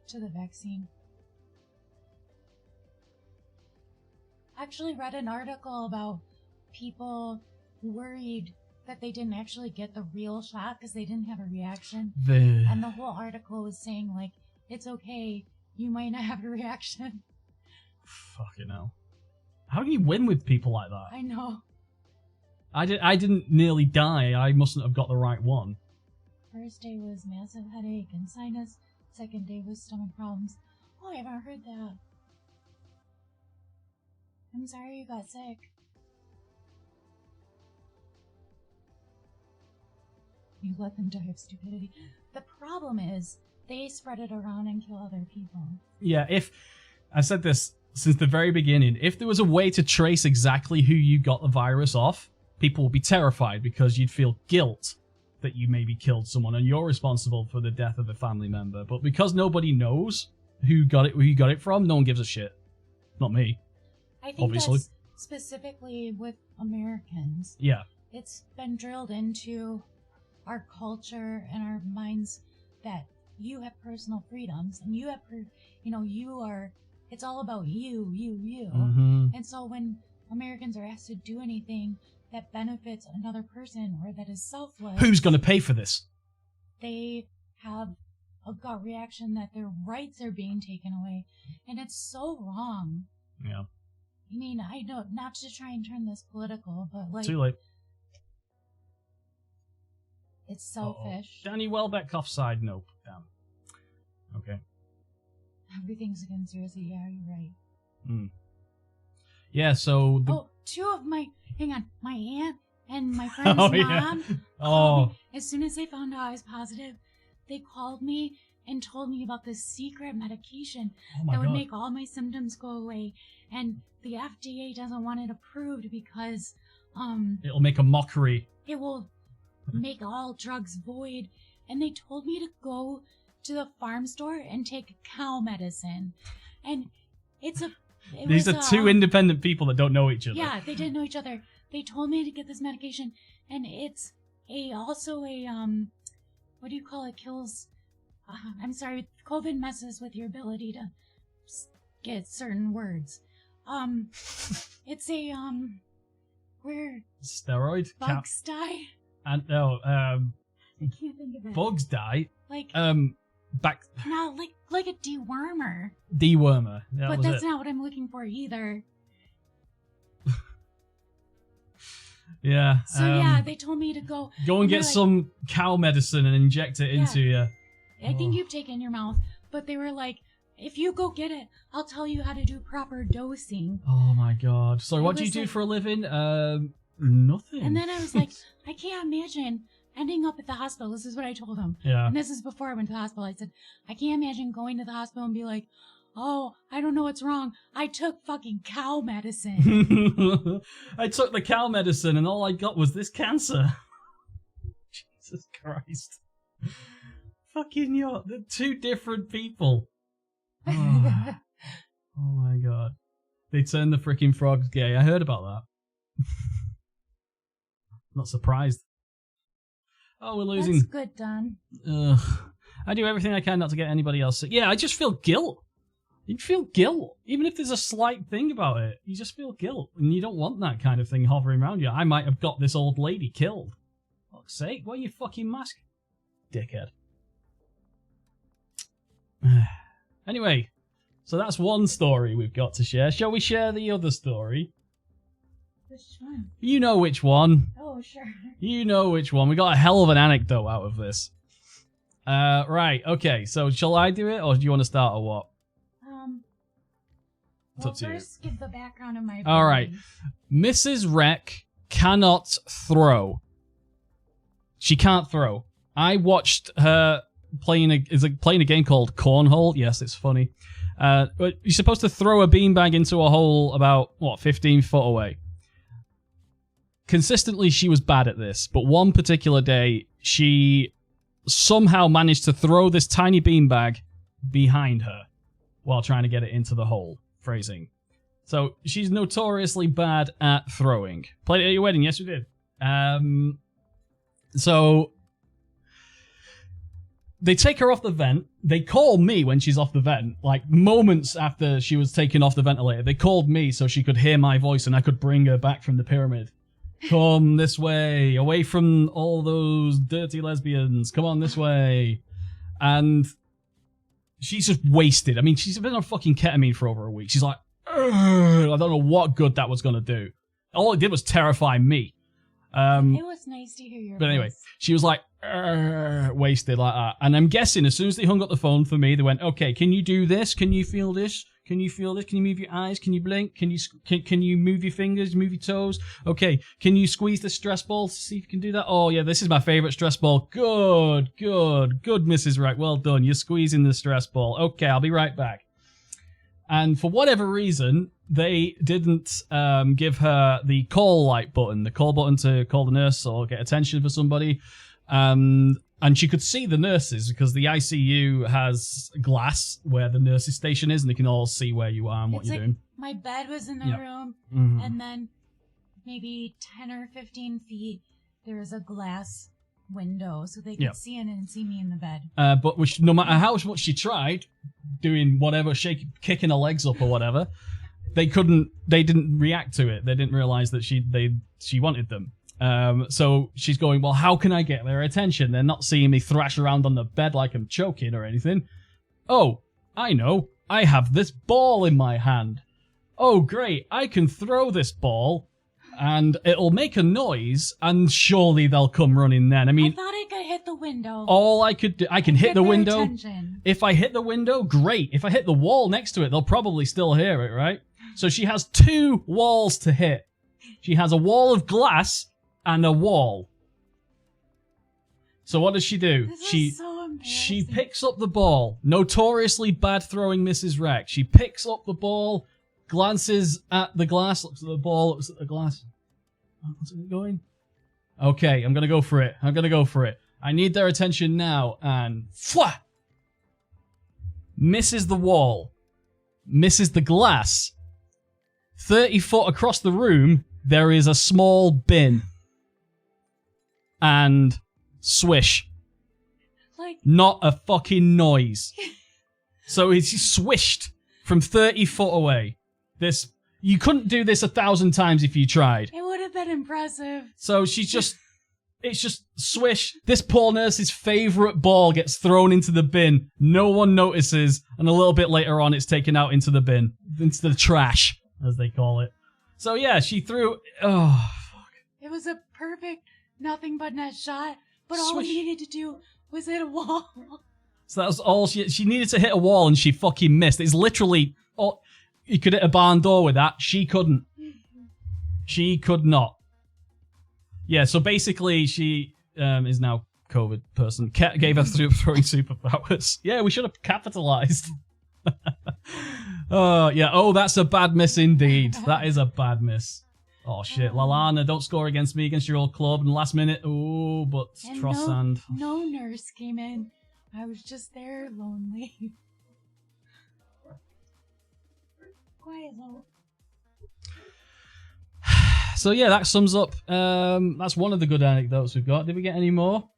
To the vaccine. I actually read an article about people worried that they didn't actually get the real shot because they didn't have a reaction. And the whole article was saying, like, it's okay, you might not have a reaction. Fucking hell. How do you win with people like that? I know. I didn't nearly die. I mustn't have got the right one. First day was massive headache and sinus. Second day was stomach problems. Oh, I haven't heard that. I'm sorry you got sick. You let them die of stupidity. The problem is, they spread it around and kill other people. Yeah, if... I said this since the very beginning. If there was a way to trace exactly who you got the virus off, people would be terrified because you'd feel guilt that you maybe killed someone and you're responsible for the death of a family member. But because nobody knows who you got it from, no one gives a shit. Not me. I think obviously. That's specifically with Americans. Yeah. It's been drilled into our culture and our minds that you have personal freedoms and you have, you are, it's all about you. Mm-hmm. And so when Americans are asked to do anything that benefits another person or that is selfless, Who's going to pay for this? They have a gut reaction that their rights are being taken away. And it's so wrong. Yeah. I mean, I know, not to try and turn this political, but like... Too late. It's selfish. Danny Welbeck offside. Nope. Damn. Okay. Everything's a conspiracy. Yeah, you're right. Mm. Yeah, so... two of my... Hang on. My aunt and my friend's Oh, mom yeah. called me. As soon as they found out I was positive, they called me and told me about this secret medication that would make all my symptoms go away. And the FDA doesn't want it approved because... It'll make a mockery. It will make all drugs void. And they told me to go to the farm store and take cow medicine. And These are two independent people that don't know each other. Yeah, they didn't know each other. They told me to get this medication, and it's also a what do you call it? Kills. I'm sorry, COVID messes with your ability to get certain words. It's a where steroid bugs die. And no, I can't think of it. Bugs die. Like back. No, like a dewormer. Dewormer. But that's not what I'm looking for either. Yeah. So yeah, they told me to go and get some cow medicine and inject it into you. I think you've taken your mouth, but they were like, if you go get it, I'll tell you how to do proper dosing. Oh my god. So what do you do for a living? Nothing. And then I was like, I can't imagine ending up at the hospital. This is what I told him. Yeah. And this is before I went to the hospital. I said, I can't imagine going to the hospital and be like, oh, I don't know what's wrong. I took fucking cow medicine. I took the cow medicine and all I got was this cancer. Jesus Christ. Fucking they're two different people. Oh. Oh my god. They turned the freaking frogs gay. I heard about that. Not surprised. Oh, we're losing. That's good, Don. Ugh. I do everything I can not to get anybody else sick. Yeah, I just feel guilt. You feel guilt. Even if there's a slight thing about it, you just feel guilt. And you don't want that kind of thing hovering around you. I might have got this old lady killed. For fuck's sake, wear your fucking mask. Dickhead. Anyway, so that's one story we've got to share. Shall we share the other story? Which one? You know which one. Oh, sure. You know which one. We got a hell of an anecdote out of this. Right, okay. So shall I do it, or do you want to start, or what? Well, first give the background of my All right. Mrs. Reck cannot throw. She can't throw. I watched her playing a game called Cornhole. Yes, it's funny. But you're supposed to throw a beanbag into a hole about, 15 foot away. Consistently, she was bad at this, but one particular day, she somehow managed to throw this tiny beanbag behind her while trying to get it into the hole. Phrasing. So, she's notoriously bad at throwing. Played it at your wedding? Yes, we did. So, they take her off the vent. They call me when she's off the vent. Like, moments after she was taken off the ventilator, they called me so she could hear my voice and I could bring her back from the pyramid. Come this way, away from all those dirty lesbians. Come on this way. And she's just wasted. I mean, she's been on fucking ketamine for over a week. She's like, I don't know what good that was going to do. All it did was terrify me. It was nice to hear your But anyway, voice. she was like, wasted like that. And I'm guessing as soon as they hung up the phone for me, they went, okay, can you do this? Can you feel this? Can you feel this? Can you move your eyes? Can you blink? Can you move your fingers, move your toes? Okay, can you squeeze the stress ball to see if you can do that? Oh yeah, this is my favorite stress ball. Good, Mrs. Reck. Well done. You're squeezing the stress ball. Okay, I'll be right back. And for whatever reason, they didn't give her the call button to call the nurse or get attention for somebody. And she could see the nurses because the ICU has glass where the nurse's station is, and they can all see where you are and what you're doing. My bed was in the room, and then maybe 10 or 15 feet, there was a glass window, so they could see in and see me in the bed. But no matter how much she tried doing whatever, kicking her legs up or whatever, they didn't react to it. They didn't realize that she wanted them. So she's going, well, how can I get their attention? They're not seeing me thrash around on the bed like I'm choking or anything. Oh, I know. I have this ball in my hand. Oh, great. I can throw this ball and it'll make a noise and surely they'll come running then. I mean, I thought I could hit the window. All I could do, I can hit the window. Attention. If I hit the window, great. If I hit the wall next to it, they'll probably still hear it, right? So she has 2 walls to hit. She has a wall of glass and a wall. So what does she do? She picks up the ball. Notoriously bad throwing Mrs. Reck. She picks up the ball, glances at the glass, looks at the ball, looks at the glass. What's it going? Okay, I'm gonna go for it. I need their attention now, and fwah! Misses the wall. Misses the glass. 30 foot across the room, there is a small bin. And swish. Not a fucking noise. So it's swished from 30 foot away. You couldn't do this 1,000 times if you tried. It would have been impressive. So it's just swish. This poor nurse's favorite ball gets thrown into the bin. No one notices. And a little bit later on, it's taken out into the bin. Into the trash, as they call it. So yeah, she threw... Oh, fuck. It was a perfect... nothing but net shot, but all we needed to do was hit a wall. So that was all she needed to hit a wall, and she fucking missed. It's literally, you could hit a barn door with that. She couldn't. She could not. Yeah, so basically she is now COVID person. Gave her throwing superpowers. Yeah, we should have capitalized. Oh, yeah. Oh, that's a bad miss indeed. That is a bad miss. Oh shit, Lalana, don't score against me, against your old club in the last minute. Oh, but Trossand. No nurse came in. I was just there, lonely. Quiet, though. So yeah, that sums up. That's one of the good anecdotes we've got. Did we get any more?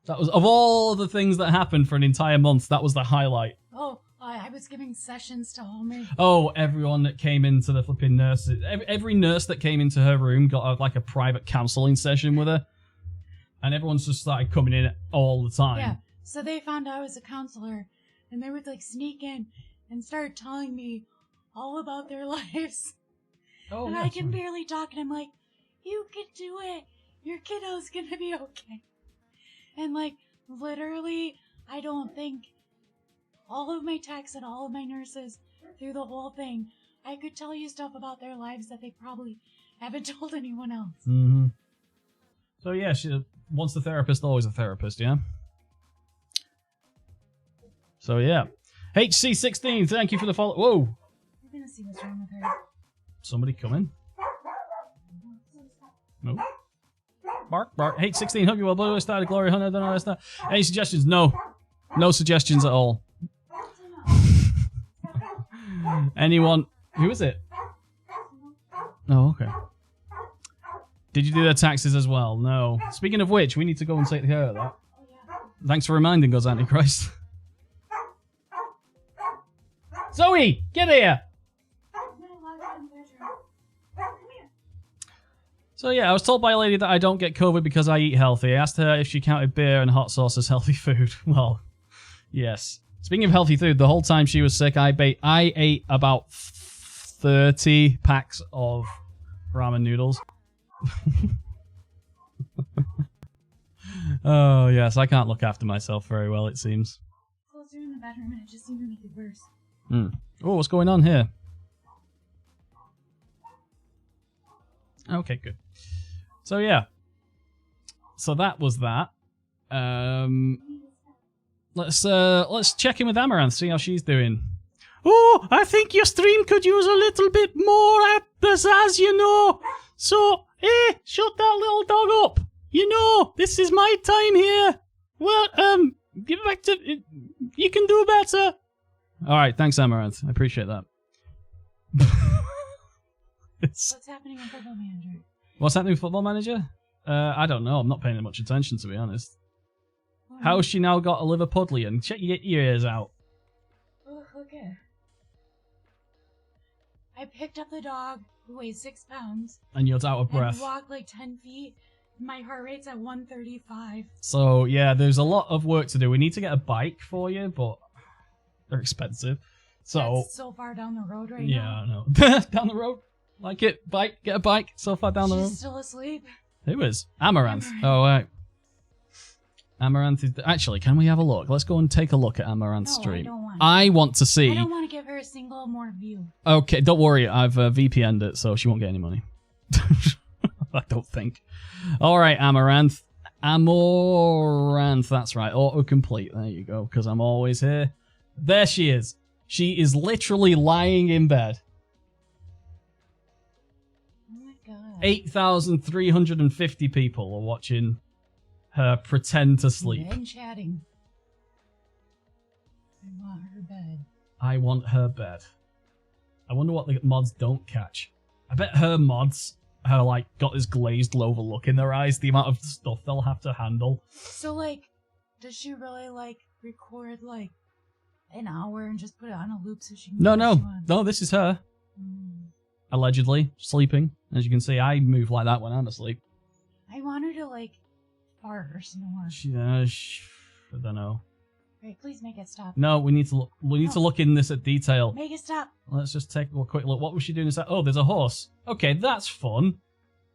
That was, of all the things that happened for an entire month, that was the highlight. Oh, I was giving sessions to Homer. Oh, everyone that came into the flipping nurses. Every nurse that came into her room got like a private counselling session with her. And everyone's just started coming in all the time. Yeah, so they found out I was a counselor. And they would like sneak in and start telling me all about their lives. Oh, and I can barely talk. And I'm like, you can do it. Your kiddo's gonna be okay. And like, literally, I don't think... all of my techs and all of my nurses through the whole thing, I could tell you stuff about their lives that they probably haven't told anyone else. Mm-hmm. So yeah, once the therapist, always a therapist, yeah? So yeah. HC16, thank you for the follow. Whoa! We're gonna see what's wrong with her. Somebody coming? No. Bark, bark. H16, hope you well. Blue started Glory Hunter, don't know that stuff. Any suggestions? No. No suggestions at all. Anyone? Who is it? Oh, okay. Did you do their taxes as well? No. Speaking of which, we need to go and take care of that. Thanks for reminding us, Antichrist. Zoe, get here! So yeah, I was told by a lady that I don't get COVID because I eat healthy. I asked her if she counted beer and hot sauce as healthy food. Well, yes. Speaking of healthy food, the whole time she was sick, I ate about 30 packs of ramen noodles. Oh, yes, I can't look after myself very well, it seems. Close her in the bedroom and it just seemed to make it worse. Oh, what's going on here? Okay, good. So, yeah. So that was that. Let's check in with Amaranth, see how she's doing. Oh, I think your stream could use a little bit more pizzazz, you know. So, hey, shut that little dog up. You know, this is my time here. Well, give it back to... You can do better. All right, thanks, Amaranth. I appreciate that. What's happening in Football Manager? What's happening with Football Manager? I don't know. I'm not paying much attention, to be honest. How's she now got a Liverpudlian? Check your ears out. Oh, okay. I picked up the dog who weighs 6 pounds. And you're out of breath. And walked like 10 feet. My heart rate's at 135. So, yeah, there's a lot of work to do. We need to get a bike for you, but they're expensive. So, that's so far down the road now. Yeah, I know. Down the road. Like it. Bike. Get a bike. So far down the road. She's still asleep. Who is? Amaranth. Oh, right. Amaranth is... Actually, can we have a look? Let's go and take a look at Amaranth's stream. I want to see... I don't want to give her a single more view. Okay, don't worry. I've VPN'd it, so she won't get any money. I don't think. All right, Amaranth. Amaranth, that's right. Autocomplete. There you go, because I'm always here. There she is. She is literally lying in bed. Oh my god. 8,350 people are watching her pretend to sleep. And chatting. I want her bed. I want her bed. I wonder what the mods don't catch. I bet her mods are like got this glazed over look in their eyes, the amount of stuff they'll have to handle. So like, does she really like record like an hour and just put it on a loop so she can No, this is her. Allegedly sleeping. As you can see, I move like that when I'm asleep. I want her to like fart or snore. I don't know. Right, please make it stop. No, we need to look. We need to look in this at detail. Make it stop. Let's just take a quick look. What was she doing? Oh, there's a horse. Okay, that's fun.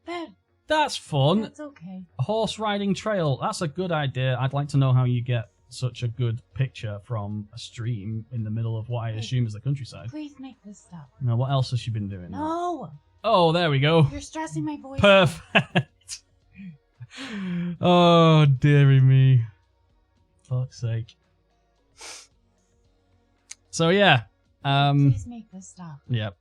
Bed. That's fun. That's okay. A horse riding trail. That's a good idea. I'd like to know how you get such a good picture from a stream in the middle of what I assume is the countryside. Please make this stop. Now, what else has she been doing? No. Oh, there we go. You're stressing my voice. Perfect. Oh, dearie me. Fuck's sake. So yeah. Please make this stop. Yep.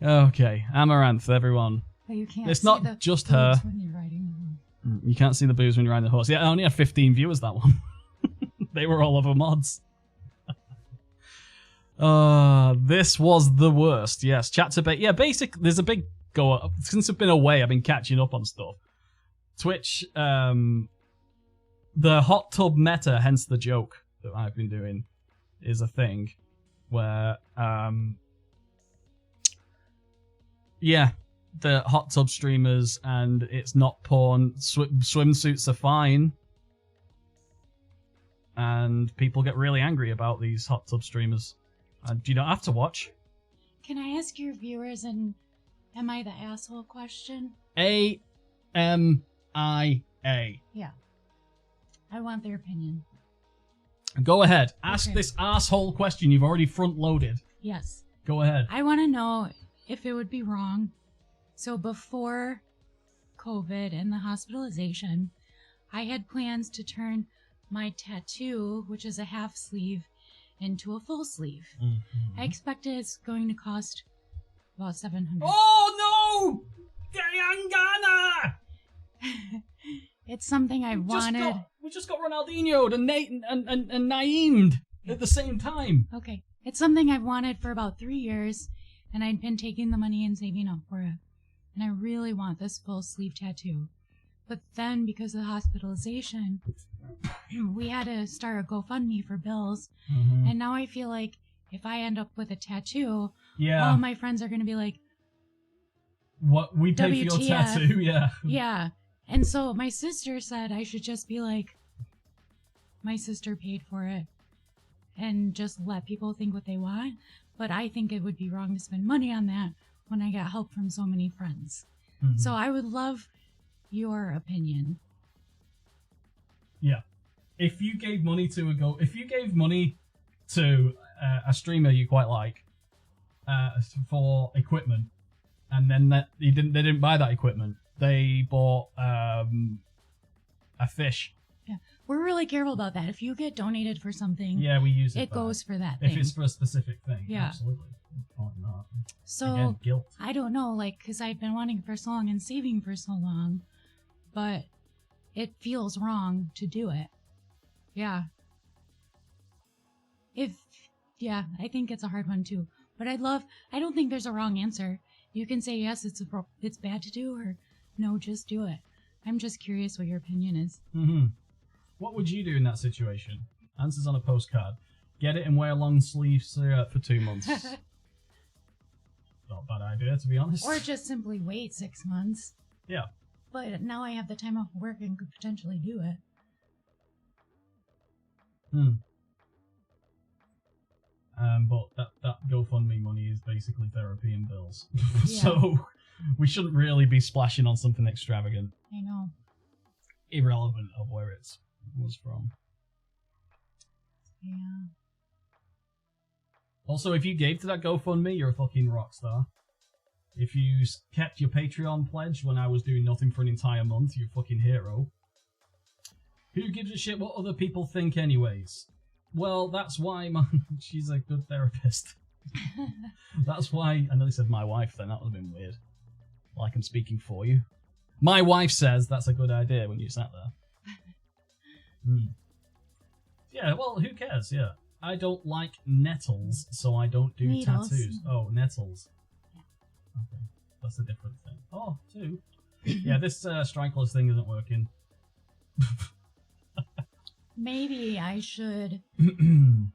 Okay, Amaranth, everyone. But you can't. It's see not the just her. when you're riding the horse. You can't see the boobs when you're riding the horse. Yeah, I only had 15 viewers that one. They were all over mods. This was the worst. Yes, chat's a bit. Yeah, basic. There's a big go up. Since I've been away, I've been catching up on stuff. Twitch, the hot tub meta, hence the joke that I've been doing, is a thing where, yeah, the hot tub streamers, and it's not porn. Swimsuits are fine. And people get really angry about these hot tub streamers. And you don't have to watch. Can I ask your viewers an am I the asshole question? A-M-I-A. Yeah. I want their opinion. Go ahead. Ask this asshole question you've already front-loaded. Yes. Go ahead. I want to know if it would be wrong. So before COVID and the hospitalization, I had plans to turn my tattoo, which is a half sleeve, into a full sleeve. Mm-hmm. I expect it's going to cost about $700. Oh no! Gayangana! It's something I wanted. We just got Ronaldinho'd and Naeem'd at the same time. Okay. It's something I've wanted for about 3 years, and I'd been taking the money and saving up for it. And I really want this full sleeve tattoo. But then, because of the hospitalization, we had to start a GoFundMe for bills. Mm-hmm. And now I feel like if I end up with a tattoo, all my friends are going to be like, "What? We paid for your tattoo?" Yeah. Yeah. And so my sister said I should just be like, my sister paid for it. and just let people think what they want. But I think it would be wrong to spend money on that when I get help from so many friends. Mhm. So I would love your opinion. Yeah. If you gave money to a streamer you quite like for equipment, and then they didn't buy that equipment, they bought a fish. Yeah, we're really careful about that. If you get donated for something, Yeah, we use it. It goes for that if thing. it's for a specific thing. Yeah. Absolutely. Can't not. So Again, guilt. I don't know, like, because I've been wanting for so long and saving for so long, but it feels wrong to do it. Yeah. I think it's a hard one too. But I don't think there's a wrong answer. You can say yes, it's bad to do, or no, just do it. I'm just curious what your opinion is. Mm-hmm. What would you do in that situation? Answers on a postcard. Get it and wear a long sleeve shirt for 2 months. Not a bad idea, to be honest. Or just simply wait 6 months. Yeah. But now I have the time off work and could potentially do it. But that GoFundMe money is basically therapy and bills. Yeah. So we shouldn't really be splashing on something extravagant. I know. Irrelevant of where it was from. Yeah. Also, if you gave to that GoFundMe, you're a fucking rock star. If you kept your Patreon pledge when I was doing nothing for an entire month, you're a fucking hero. Who gives a shit what other people think anyways? Well, that's why she's a good therapist. That's why... I know they said my wife then, that would have been weird. Like I'm speaking for you. My wife says that's a good idea when you sat there. Yeah, well, who cares, yeah. I don't like nettles, so I don't do Needles. tattoos. Oh, nettles. Okay, that's a different thing. Oh, two. Yeah, this strikeless thing isn't working. Maybe I should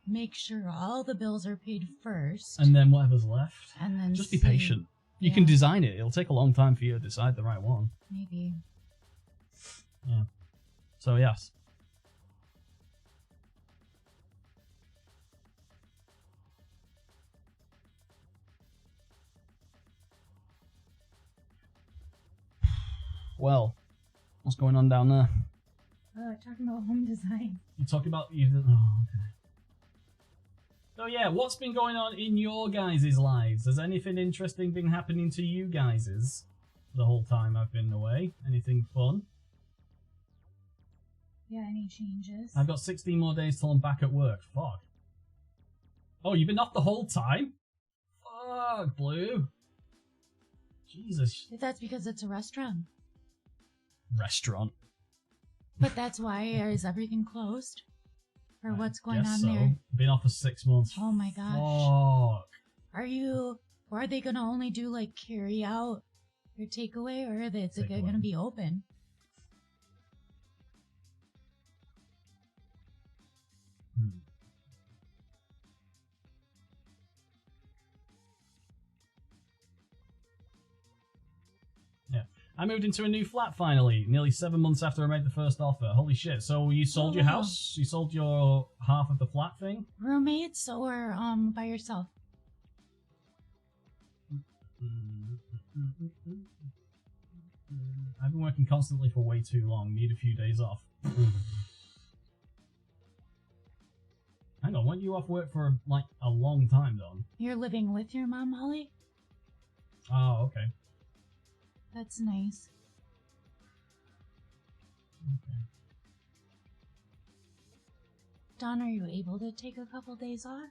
make sure all the bills are paid first. And then whatever's left. And then just be see. patient. You Yeah. can design it. It'll take a long time for you to decide the right one. Maybe. Yeah. So, yes. Well, what's going on down there? Talking about home design. You talking about you? Oh, okay. So yeah, what's been going on in your guys' lives? Has anything interesting been happening to you guys' the whole time I've been away? Anything fun? Yeah, any changes? I've got 16 more days till I'm back at work. Fuck. Oh, you've been off the whole time? Fuck, Blue. Jesus. That's because it's a restaurant. Restaurant. But that's why. Is everything closed? Or what's going Guess on so. there? Been off for 6 months. Oh my gosh. Fuck. Are they gonna only do like carry out or takeaway, or is it Takeaway. gonna be open? Yeah. I moved into a new flat finally, nearly 7 months after I made the first offer. Holy shit. So you sold your wow. house? You sold your half of the flat thing? Roommates or by yourself? I've been working constantly for way too long. Need a few days off. Hang on, weren't you off work for like a long time, Don? You're living with your mom, Holly? Oh, okay. That's nice. Okay. Dawn, are you able to take a couple days off?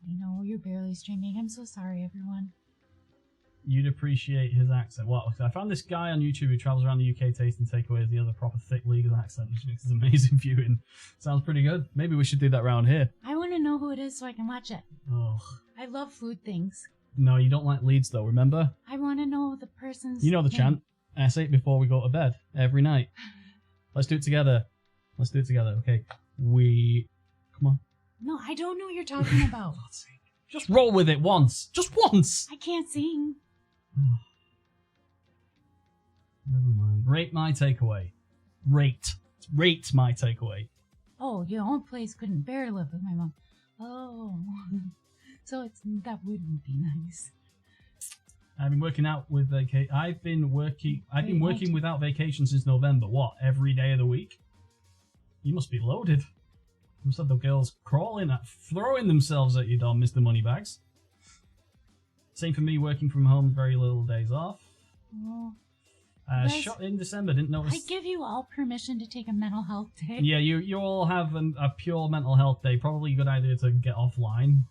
I know, you're barely streaming. I'm so sorry, everyone. You'd appreciate his accent. Well, I found this guy on YouTube who travels around the UK tasting takeaways. He has a proper thick legal accent, which makes his amazing viewing. Sounds pretty good. Maybe we should do that around here. I want to know who it is so I can watch it. Oh. I love food things. No, you don't like leads though, remember? I want to know the person's You know the name. chant. I say it before we go to bed, every night. Let's do it together. Let's do it together, okay? Come on. No, I don't know what you're talking about. God's sake. Just roll with it once. Just once. I can't sing. Never mind. Rate my takeaway. rate. Rate my takeaway. Oh, your own place couldn't bear to live with my mom. Oh, so that wouldn't be nice. I've been working out with I've been working without vacation since November. What? Every day of the week? You must be loaded. You must have the girls throwing themselves at you, Don, Mr. Moneybags. Same for me, working from home, very little days off. Oh, Shot in December, didn't notice. I give you all permission to take a mental health day. Yeah, you all have a pure mental health day. Probably a good idea to get offline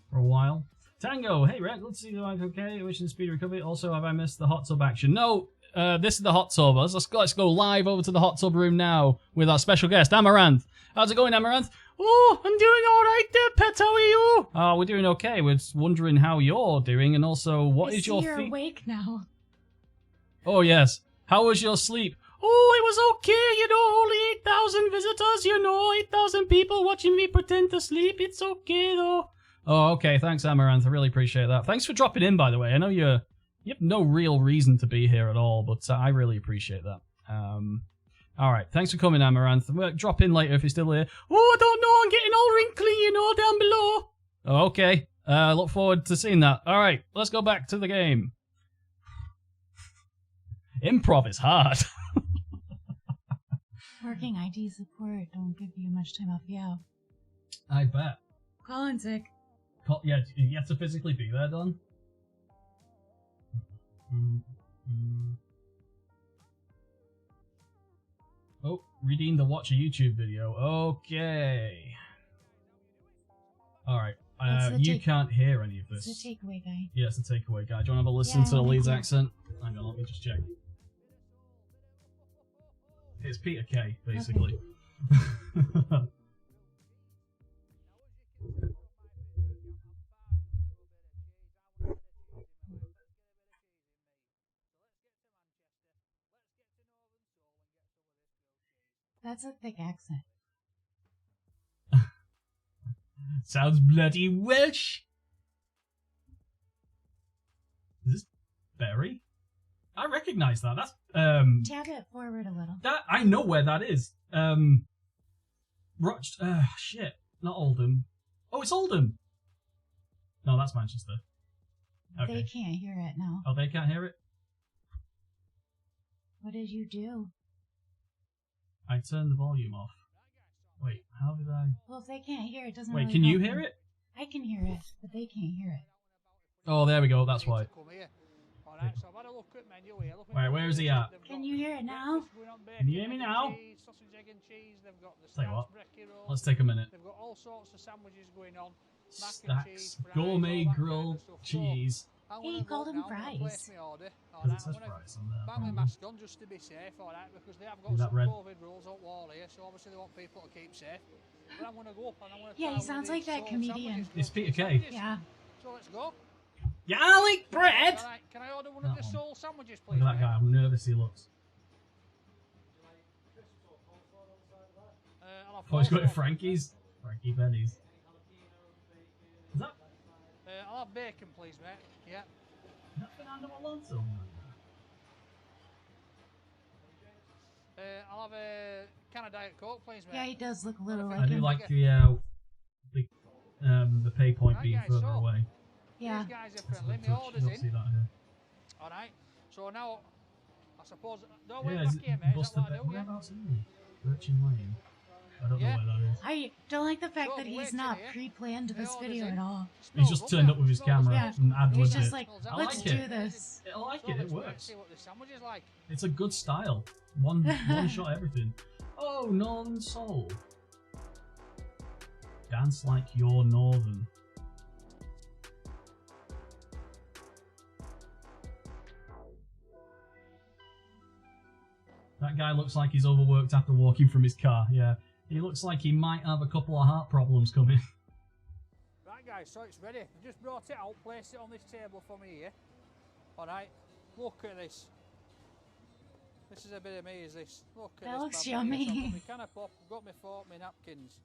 for a while. Tango, hey Reck, let's see if I'm okay. Wishing speedy recovery. Also, have I missed the hot tub action? No, this is the hot tub. Let's go live over to the hot tub room now with our special guest, Amaranth. How's it going, Amaranth? Oh, I'm doing all right there, pet. How are you? Oh, we're doing okay. We're just wondering how you're doing, and also what is your you're awake now. Oh yes. How was your sleep? Oh, it was okay. Only 8,000 visitors. 8,000 people watching me pretend to sleep. It's okay though. Oh, okay. Thanks, Amaranth. I really appreciate that. Thanks for dropping in, by the way. I know you have no real reason to be here at all, but I really appreciate that. All right. Thanks for coming, Amaranth. Drop in later if you're still here. Oh, I don't know. I'm getting all wrinkly, down below. Oh, okay. Look forward to seeing that. All right. Let's go back to the game. Improv is hard. Working IT support don't give you much time off. Yeah. I bet. Calling sick. Yeah, you have to physically be there, Don. Oh, redeem to watch a YouTube video. Okay. Alright. You can't hear any of this. It's a takeaway guy. Yeah, it's a takeaway guy. Do you want to have a listen to the lead's accent? Hang on, let me just check. It's Peter K, basically. Okay. That's a thick accent. Sounds bloody Welsh. Is this Berry? I recognise that. That's Tap it forward a little. That I know where that is. Shit, not Oldham. Oh, it's Oldham. No, that's Manchester. Okay. They can't hear it now. Oh, they can't hear it? What did you do? I turned the volume off. Wait, how did I? Well, if they can't hear it, doesn't Wait, really can you help hear them. it? I can hear it, but they can't hear it. Oh, there we go, that's why. Wait, where is he at? Can you hear it now? Can you hear me now? Tell you what, let's take a minute. They've got all sorts of sandwiches going on. Stacks, gourmet grilled cheese. Hey, you called them fries. Because it says fries on there. Bang my mask on just to be safe, alright, because they have got some COVID rules on wall here, so obviously they want people to keep safe. But I'm going to go up and I'm going to Yeah, he sounds like that comedian. It's Peter K. Yeah. So let's go. Garlic bread! Alright, can I order one of the soul sandwiches, please? Look at that guy, how nervous he looks. Oh, he's got it Frankie's. Frankie Benny's. Is that? I'll have bacon, please, mate. Yeah. Is that Fernando Alonso? I'll have a can of Diet Coke, please, mate. Yeah, he does look a little I like do him. like the pay point being further away. Yeah. These guys are friendly. My order's You'll see in. that here. Alright. So now, I suppose... Don't wait Yeah, back is here, it mate. Is Buster that what I do? Yeah. Whereabouts is he? Birchin Lane. I don't know where that is. I don't like the fact So, that he's wait not till pre-planned this They video ordered at it. all. He's just turned up with his camera Yeah. and ad He's libbed just it. like, I let's like do it. this. I like So it, it let's wait and works. see what this sandwich is like. It's a good style. One shot everything. Oh, Northern Soul. Dance like you're Northern. That guy looks like he's overworked after walking from his car, yeah. He looks like he might have a couple of heart problems coming. Right, guys, so it's ready. I've just brought it out, placed it on this table for me here. Alright, look at this. This is a bit of me, is this? Look at That this. looks bad boy. yummy. So I've got my can of pop, I've got my fork, my napkins.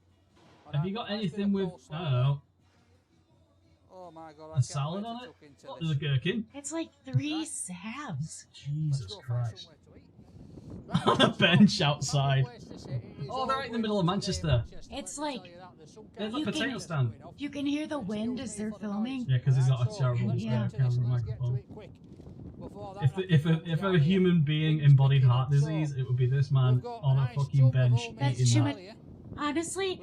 Have you got Nice bit anything of with, coleslaw I don't know, Oh my god, I a can't salad wait on to it? tuck into There's this. a gherkin. It's like 3 Right. halves. Let's Jesus go find Christ. somewhere to eat. Right, on a bench outside. Oh, they're right in the middle of Manchester. It's like There's a You potato can- stand. you can hear the wind as they're filming. Yeah, because he's got a terrible Yeah. camera microphone. If a human being embodied heart disease, it would be this man on a fucking bench That's eating too that. much. Honestly,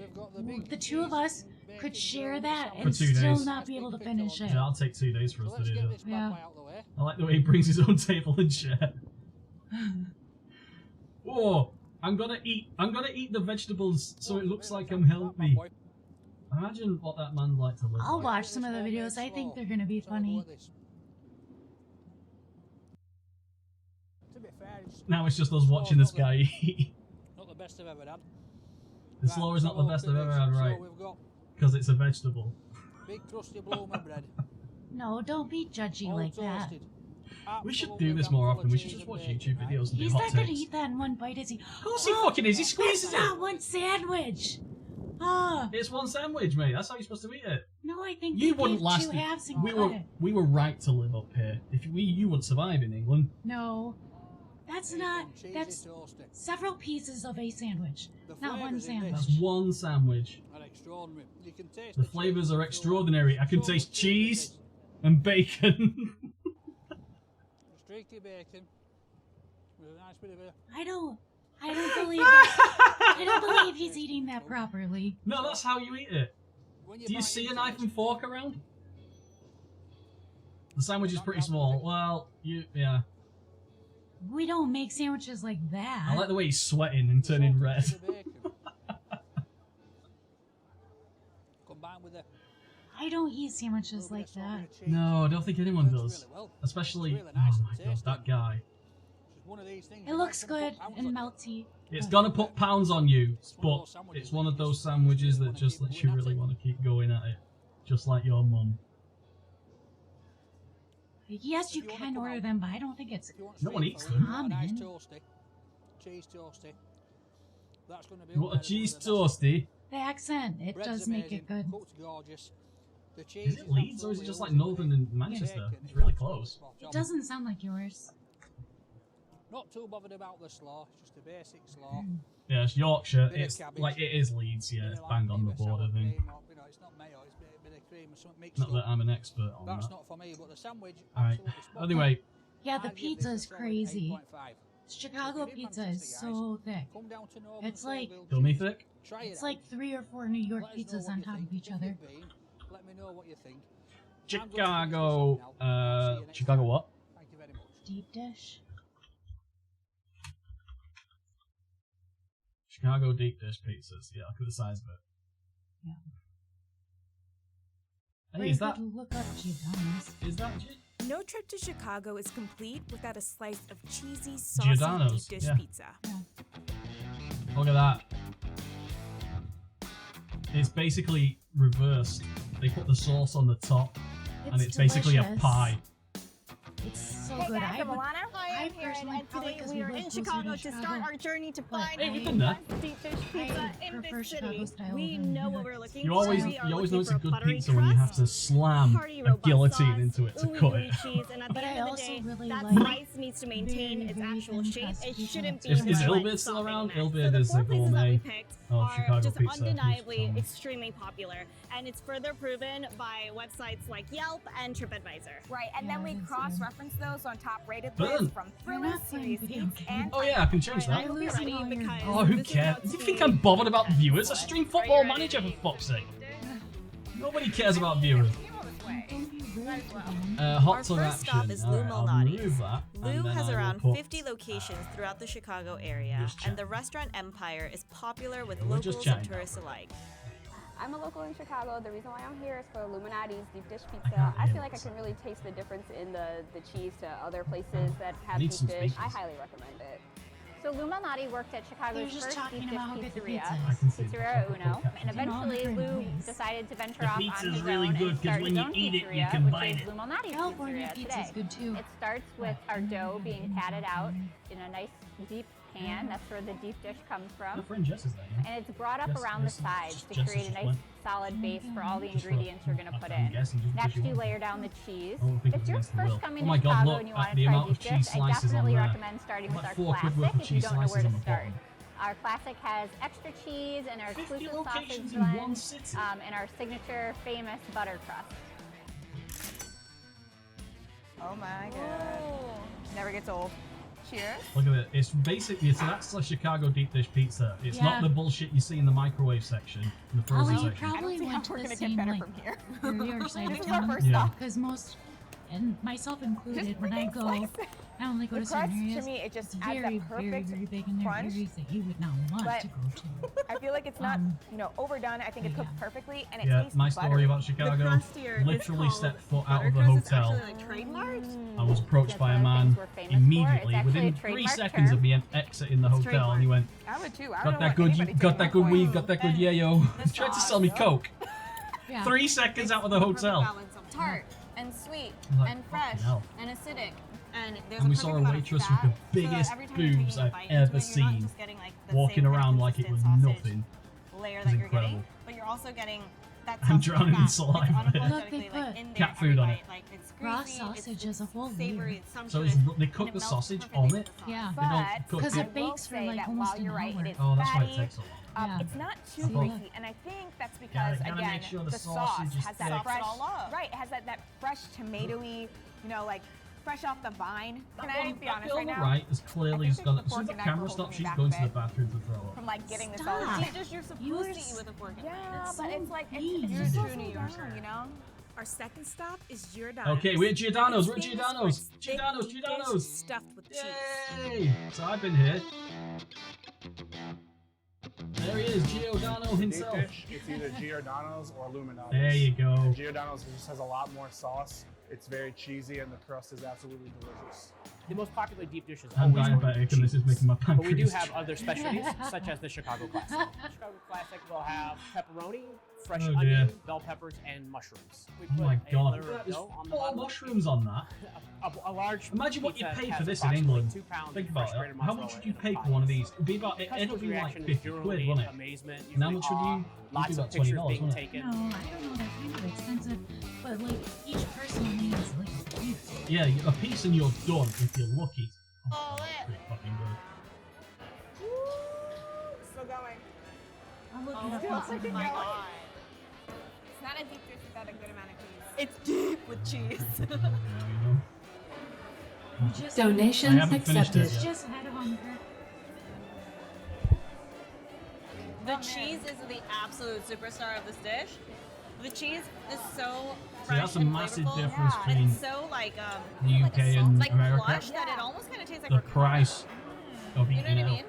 the two of us could share that For and 2 still days. not be able to finish it. Yeah, I'll take 2 days for us to do that. Yeah. I like the way he brings his own table and chair. Oh, I'm gonna eat the vegetables so it looks like I'm healthy. Imagine what that man's like to live I'll like. watch some of the videos. I think they're gonna be funny. Now it's just us watching this guy eat. Not the best I've ever had. The slaw is not the best I've ever had, right? So we've got Because it's a vegetable. big crusty bloomer bread. No, don't be judgy all like that. toasted. We should Absolutely do this damn more full of often. We should cheese just and watch bacon, YouTube right? videos and do He's hot not gonna takes. eat that in one bite, is he? Of course he fucking is. He squeezes That it. one sandwich. Ah, It's one sandwich, mate. That's how you're supposed to eat it. no, I think You they wouldn't gave last. two halves and We cut were it. right to live up here. If you would survive in England. No, that's Cheese not. and cheesy That's toasty. several pieces of a sandwich, The not one flavours in sandwich. That's one sandwich. are extraordinary. You can taste The cheese, flavors are so extraordinary. I can so taste much cheese cheese and bacon. Streaky bacon with a nice bit of a I don't believe that. I don't believe he's eating that properly. No, that's how you eat it. when Do you bite see a into knife it, and fork around? The sandwich is pretty small. Well, yeah. We don't make sandwiches like that. I like the way he's sweating and the turning salted red. bit of bacon. Combined with a I don't eat sandwiches little bit like of salt that. and cheese. No, I don't think anyone Works does. really well. Especially, It's really nice oh and my god, tasty. that guy. It's just one of these things It you looks might good put pounds and on it. melty. It's gonna put pounds on you, but it's one of those sandwiches that just lets you really want to keep going at it. Just like your mum. Yes, you can order them, but I don't think it's. If you want No one street eats food, them. you want a nice Common. toasty, cheese toasty. That's going to be You up want a there with cheese the best. toasty? The accent, it Bread's does make amazing, it good. cooked gorgeous. The cheese Is it Leeds or is it absolutely just like lovely. northern and Manchester? Bacon It's is really absolutely close. spot It on. doesn't sound like yours. Not too bothered about the slaw, it's just a basic slaw. Yeah, it's Yorkshire. Bit of It's cabbage. like it is Leeds. Yeah, Bit it's of bang like on the maybe sour border thing. cream or, it's not mayo, it's a bit of cream or something mixed Not up. that I'm an expert on That's that. not for me, but the sandwich, Alright. absolutely spot on. Anyway, Yeah, the I'd give pizza this is a solid crazy. 8.5. Chicago If you're in pizza is Manchester, guys, so thick. Come down to Northern It's like- Soulville dummy Cheese. thick. Try it It's out. like 3 or 4 New York Let us know pizzas what on you top think. of each If other. you've been, let me know what you think. Chicago. Chicago what? Thank you very much. Deep dish. Chicago deep dish pizzas. Yeah, look at the size of it. Yeah. Hey, Very is that? good to look up Giordano's. Is that? No trip to Chicago is complete without a slice of cheesy, saucy Giordano's, deep dish yeah. pizza. Look at that. It's basically reversed. They put the sauce on the top, and it's basically a delicious. pie. It's so Hey good. guys, I I'm would, Alana. I I'm here, personally and probably today 'cause we we are live in closer Chicago to to start Chicago. our journey to But find Hey, we've the been there. best deep dish pizza I in prefer this Chicago city. style We over know New what we're York. looking You for. always, We are you always looking know it's a for good buttery pizza when you have crust, to slam hearty, a robust guillotine sauce, into it to ooey cut gooey it. cheese, and at But the I end of the also day, really that like slice needs to maintain very, its very actual thin shape. crust It pizza. shouldn't be Is like Ilbit still around? something Ilbit so the is the 4 places that we gourmet picked of are Chicago just pizza. undeniably extremely popular, and it's further proven by websites like Yelp and TripAdvisor. Right, and Yeah, then we that's cross-reference those on top rated Burn. lists from You're thrillers, not playing serious video eats, games. and Oh yeah, I can change Alright, I that. hope you're losing ready all your- because Oh, who this is cares? about Do to you think be I'm bothered about intense. viewers? A stream Are football you manager, ready? for fuck's sake. Nobody cares about viewers. Don't be rude to them. Hot Our tub first stop action. is Alright, Lou I'll Malnati's. remove that, and Lou then has I will around put- 50 locations throughout the Chicago area, Just and the chatting. restaurant empire is popular with We're just locals and chatting. tourists alike. I'm a local in Chicago. The reason why I'm here is for Illuminati's deep dish I pizza. can't I hear feel like I this. can really taste the difference in the cheese to other places that have need deep some dish. I speakers. highly recommend it. So Illuminati worked at They're Chicago's just first talking deep dish about how good the pizzeria, pizza I is. can see Pizzeria that. Uno, and In all eventually different Lou ways. decided to venture The off on pizza's his really own good, and 'cause start when his you own eat it, you pizzeria, can which bite is it. Illuminati's California pizzeria pizza is today. good too. It starts with our dough being patted out, in a nice deep pan. That's where the deep dish comes My from. friend Jess is there. Yeah. And it's brought up Jess- around the Jess- sides Jess- to Jess create a just nice went. solid base for all the Just for- ingredients you're going to put I'm in. guessing just Next, because you you layer down the cheese. I don't think If it's you're against the first will. coming Oh my to God, Chicago look and you at want to the try amount deep of dish, cheese I slices on definitely there. recommend starting with Like our 4 quid worth classic of if you cheese don't know where slices on to the start. bottom. Our classic has extra cheese and our 50 exclusive sausage locations in one blend city. and our signature famous butter crust. Oh my god. Never gets old. Cheers. Look at it. It's basically that's a Chicago deep dish pizza. It's Yeah. not the bullshit you see in the microwave section, in the frozen We section. I don't probably see how went to we're the gonna same get better like from here. career side This of is our town. first Yeah. stop. Because most, and myself included, Just when I freaking go, slice it. I only go The to certain crust, to areas. me, it just It's adds very, that very, perfect very big, and there are crunch. areas that you would not want But- to go to. I feel like it's not, Um, overdone. I think it yeah. cooked perfectly, and it Yeah, tastes my story buttery. about Chicago. crustier, Literally it's stepped called foot out of the buttercrust. It's hotel. actually, like, trademarked. I was approached That's by a one of the man things we're famous for. immediately, It's within actually a 3 trademark seconds of term. me exiting the hotel, and he went, I would too. I "Got don't that want good, anybody got that taking good my weed, point. got that good And yayo." the He tried to sauce, sell me yeah. coke. Yeah. 3 seconds out of the Perfect hotel. balance of Tart and sweet I'm like, and fresh "Fucking hell." and acidic. And there's And a we perfect saw a amount of waitress fat, with the so that biggest every time you're taking boobs a I've bite into ever it, you're not seen, just getting, like, the walking same kind of around like it was consistent sausage nothing. layer It that was you're getting, incredible. but you're also getting that I'm sauce drowning in fat. saliva. It's Look, they unapologetically, like, put in there cat every food on bite. it. Like, it's Raw greasy, sausage as a whole savory, layer. it's So sumptuous, they and cook it the melts sausage perfectly on with it. the sauce. Yeah. They don't But cook Because I it it. will bakes for, say like, that almost while you're an right, hour. it is Oh, that's why it fatty. takes so long. Yeah. It's not too See, greasy, and I think that's because gotta again make sure the the sauce sausage is has that thick. fresh, Soaks it all up. right? It has that fresh tomatoey, like fresh off the vine. Can I be honest That right now? right is clearly I just think gone. it's As the soon as the fork and knife camera were stops, holding she's me going back to the a bit. bathroom to throw up. From like getting the Stop. sauce. See, just you're supposed You to were eat with a fork and knife. Yeah, That's but so it's like mean. it's You're just a so true New done, Yorker. Our second stop is Giordano's. Okay, we're at Giordano's. We're at It's famous for Giordano's. its thick Giordano's. deep dish Giordano's. stuffed with cheese. Yay! So I've been here. There he is, Giordano Deep himself. dish, it's either Giordano's or Illuminati's. There you go. Giordano's just has a lot more sauce. It's very cheesy and the crust is absolutely delicious. The most popular deep dish is I'm always diabetic ordered and this cheese. is making my But we do pancreas. have other specialties, such as the Chicago Classic. The Chicago Classic will have pepperoni, fresh Oh, dear. onion, bell peppers, and mushrooms. We Oh put my a god, layer of there's dough on the 4 bottom. mushrooms on that. A large Imagine what you pizza pay has for this in approximately England. 2 pounds Think of about fresh it. grated How mozzarella much would you in the pay for pie. one of these? It'd be about, it'll Customer's be like reaction is 50 quid, generally wouldn't it? amazement. And how usually much would awe, you? Lots It'd of be about pictures $20, being wouldn't it? taken. No, I don't know. They're kind of expensive, but like each person needs like a piece. Yeah, a piece and you're done if you're lucky. Oh, Pretty fucking good. Still going. I'll look Oh it up Still and see freaking the going. mark. It's not a deep dish without a good amount of cheese. It's deep with cheese. Yeah, you know. You just- I Donations haven't finished it accepted. yet. Just had hunger. The cheese is the absolute superstar of this dish. The cheese is so fresh that's a and massive flavorful, difference and between it's so like the like UK and like America. lush that it almost kind of tastes like The ricotta. price of You know eating what I out. mean?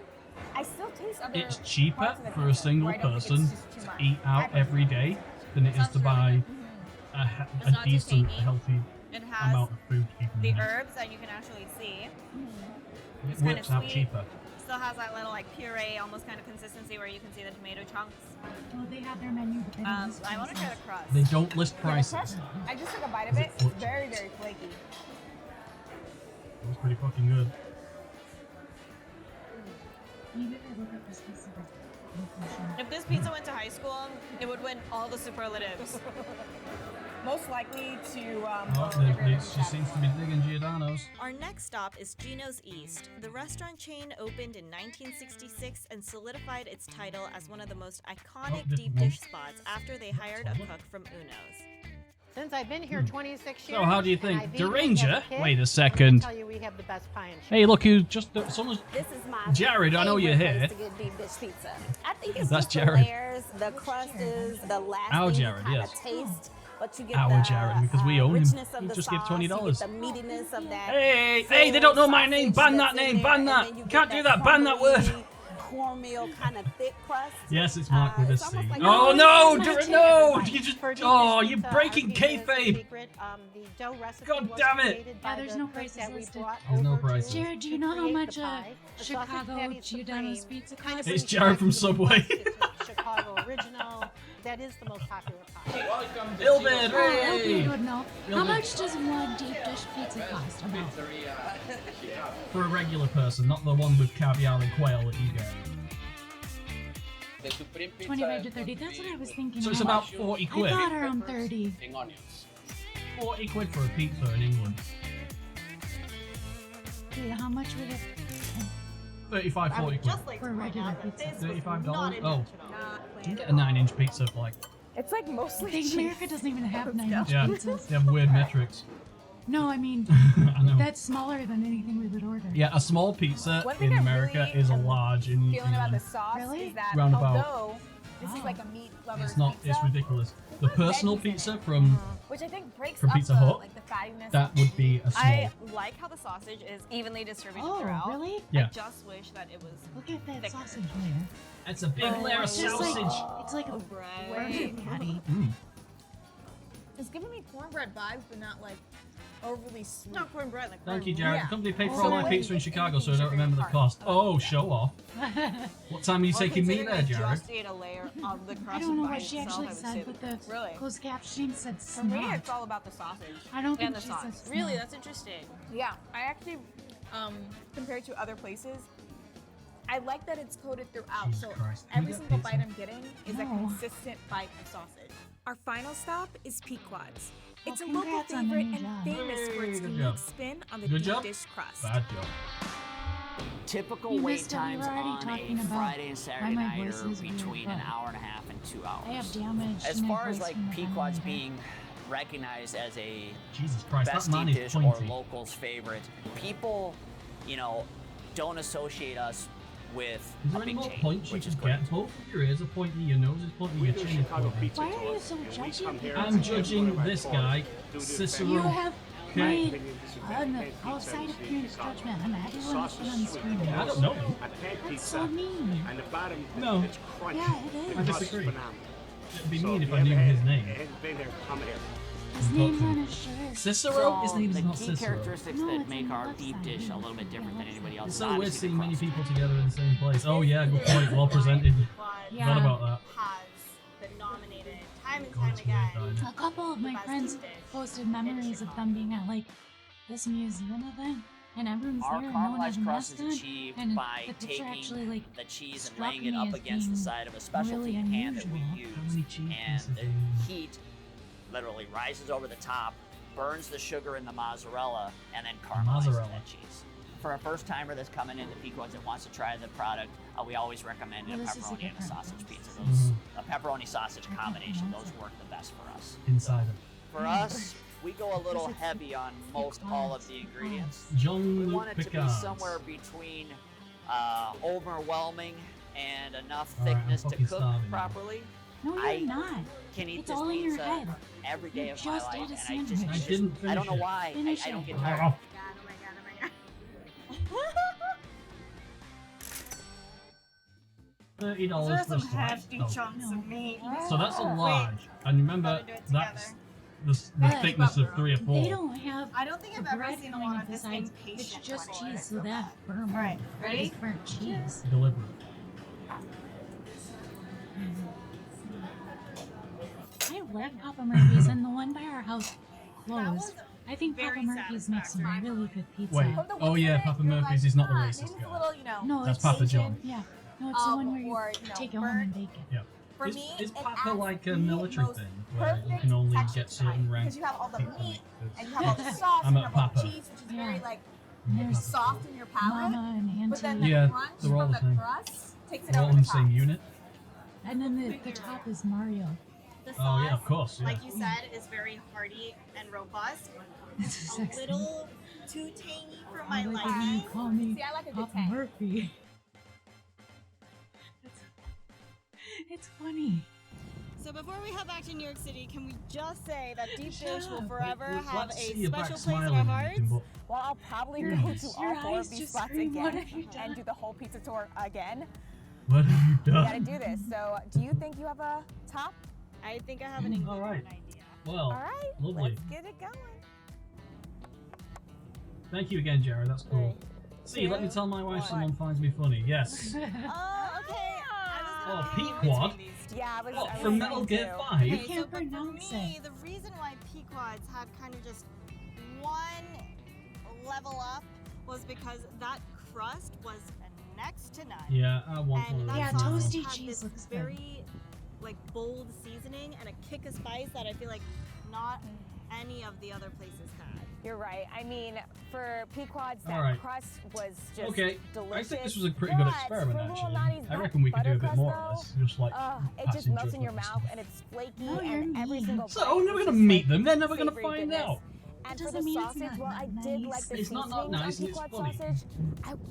I still taste other It's cheaper parts of the for a pizza single where I don't think person it's just too to much. eat out every day than it is Sounds to really buy good. a It's not too decent, tangy. healthy It has amount of food to keep in the the house. herbs that you can actually see. It it's kinda works out sweet. cheaper. Still has that little like puree, almost kind of consistency where you can see the tomato chunks. Well, they have their menu, but they don't list I want to try prices. the crust. They don't list Yeah, the prices. crust, I just took a bite of Is it. it It's fudge? very, very flaky. It was pretty fucking good. Maybe if I look up the specific location. If this pizza went to high school, it would win all the superlatives. Most likely to. Oh, she seems to be digging Giordano's. Our next stop is Gino's East. The restaurant chain opened in 1966 and solidified its title as one of the most iconic deep dish spots after they hired a cook from Uno's. Since I've been here 26 years. So how do you and think? I've eaten it Deranger? as a kid, Wait a I'm gonna second. tell you we have the best pie in Hey, look who just... someone's... This is my Jared, I know you're favorite here. place to get deep dish pizza. I think it's That's just Jared. the layers, the crust is the last Our thing Jared, you kind yes. of taste. But you get Our the Jared, because we own him. richness of You the just give sauce, $20. You get the meatiness of that. Hey, hey, they don't know my name. Ban that name, ban that. You can't do that, ban that word. Cornmeal kind of thick crust. Yes, it's Mark with a it's C. almost like Oh a- no, Mark no! Right. You just... For deep Oh, dish you're pizza, breaking our pizza is kayfabe. secret. The dough recipe God was damn it. created Yeah, by there's the no cook prices that we listed. brought There's no over to- prices. Jared, do you to know how create much the pie. The sausage Chicago patty is Giordano's supreme. pizza Kind of costs? It's brings you Jared back from to the Subway. classics of Chicago original. That is the most popular pie. Dilbit, Okay, hey! good enough. How Dilbit. much does one deep dish pizza cost? About? For a regular person, not the one with caviar and quail that you get. 25 to 30. That's what I was thinking. So it's about 40 quid. I thought around 30. 40 quid for a pizza in England. Wait, how much would it 35, 40 quid. for a regular pizza? $35? Oh. You can get a 9-inch pizza for like... It's like mostly Think cheese. America doesn't even have 9-inch Yeah, pizzas. they have weird metrics. No, I mean, I know. that's smaller than anything we would order. Yeah, a small pizza One thing in I America really is a am large in feeling about the England. sauce Really? is that Roundabout. although this is like a meat lover's It's not, pizza, it's ridiculous. The personal veggies in pizza it. from which I think breaks From up Pizza the, Hut? like the fattiness. that would be a small. I like how the sausage is evenly distributed Oh, throughout. really? Yeah. I just wish that it was Look at that thicker. sausage layer. It's a big layer of It's just like, sausage. it's like a Right. burger patty. It's giving me cornbread vibes, but not like overly sweet. Not cornbread, like Thank you, corn. Jared. Yeah. The company paid for So all my what- pizza in Chicago, so I don't remember the cost. Oh, show off. What time are you Well, taking me there, considering I Jared? just ate a layer of the crust I don't know by what she itself, actually I would say said, that- but the Really? closed captioning said For me, snot. it's all about the sausage. I don't think And the she sauce. said snot. Really, that's interesting. Yeah, I actually, compared to other places, I like that it's coated throughout. Jesus So Christ. Can every you get single pizza? bite I'm getting is a No. consistent bite of sausage. Our final stop is Pequod's. It's a Well, local congrats on the favorite new and job. famous for its Hey, good unique job. spin on the Good deep job? dish crust. Bad job. Typical You wait missed it, we times were already on talking a about Friday and why Saturday my night voice are is weird, between an but hour and a half and 2 hours. I have damage. As in my far as voice like from the Pequod's ventilator. being recognized as a Jesus Christ, best that man deep is dish or pointy. locals favorite, people, don't associate us with Is a there any big more chain, points you which is could great. get? Both of your ears are pointy, your nose is pointy, your chin is pointy. Why are you so judgy? I'm judging this guy, You Cicero. have Okay. made an outside appearance judgment on everyone that's been on screen. I don't know you. That's so mean. No, Yeah, it I is. disagree. It'd be mean if I knew his name. His name's on his shirt. Cicero? His name's the not key Cicero. characteristics No, that it's make on the our left deep side. dish a little bit different than anybody else It's is so weird obviously seeing the many crust. people together in the same place. Oh yeah, good point. Well presented. Yeah. Forgot about that. Has been nominated time and God, time it's weird, again. Diana. A couple of my Best friends deep dish posted memories of them being at like this museum event, and everyone's Our there, and no one has a caramelized crust mask is on, achieved and by the picture taking actually like the cheese and struck laying it me up as against the being side of a specialty really pan that we unusual. use, How many cheese and pieces the do you- heat literally rises over the top, burns the sugar in the mozzarella, and then caramelizes Mozzarella. that cheese. For a first timer that's coming into Pequod's that wants to try the product, we always recommend a Well, this is a pepperoni and a different sausage one. pizza. Mhm. A pepperoni sausage can't combination, pronounce those work the best for us. Insider. For us, we go a little heavy on most all of the ingredients. We Jean-Luc want it to be Picard. somewhere between overwhelming and enough All right, I'm thickness to fucking cook starving now. properly. no, you're I not. Can eat It's this all in your pizza head. every day You of my just life, ate a and sandwich. I didn't finish I don't know it. why. Finish I don't it. get Oh, tired. Oh my god. 30 dollars Those are for a some slice. hefty No. chunks of meat. So that's a large. And remember, Gotta do it that's together. the But thickness of 3 or 4. They don't have I don't think I've the ever bread seen going one at of the this sides. impatient. It's just before. cheese, so that burnt. Alright, ready? It's burnt cheese. Deliberate. I like Papa Murphy's, and the one by our house closed. was I think Papa very Murphy's makes some satisfactory. really good pizza. Wait. From the Oh, looks yeah, of it, Papa you're Murphy's like, is not the "Ah, racist maybe it's guy." a little, you know, No, That's it's Papa Asian. John. Yeah. No, it's the one where you or, you know, take it home and bake it. Yeah. For is, me, is it Papa adds like a the military most thing where you perfect can only texture get to certain it, rank because you have all the pizza meat makers? and you have all the sauce I'm and a you have all the Papa. cheese, which is Yeah. very like I'm a There's Papa. soft in your palate. Mama and Auntie. But then the Yeah, crunch they're all from the the same. crust takes it They're all over in the the top. same unit. And then the top is Mario. The Oh sauce, yeah, of course. Yeah. like you said, is very hearty and robust. It's A sexy. little too tangy for my I like it when you liking. call me See, I like a good Papa tang. Murphy. It's funny. So before we head back to New York City, can we just say that deep Shut dish will up. forever Let's have see a you back special place in smiling our and hearts? everything, but- Well, I'll probably Your go eyes- to your all 4 eyes of these just spots scream, "What again have you done?" and do the whole pizza tour again. What have you We done? gotta do this. So, do you think you have a top? I think I have an All right. idea. Well, All right, lovely. let's get it going. Thank you again, Jared. That's cool. See, let me tell my wife someone finds me funny. Yes. Oh, okay. Oh, Pequod? Yeah, I was. What, I was from saying Metal Gear too. 5? I can't pronounce it. The reason why Pequods had kind of just one level up was because that crust was next to none. Yeah, I want And one of Yeah, those. toasty had cheese this looks good. very like bold seasoning and a kick of spice that I feel like not any of the other places had. You're right. I mean, for Pequods, that Alright. crust was just Okay, delicious. I think this was a pretty good but experiment, for Little actually. Nutty's, I that reckon we could do a butter bit more crust, of this. Just like it just passing melts through in your other mouth stuff. and it's flaky No, you're and every mean. single So, bite we're is never just gonna meet like them, they're never gonna savory find goodness. out. And That for the doesn't mean it's sausage, not well, I nice. did like the It's not seasonings nice on and it's Pequod funny. sausage.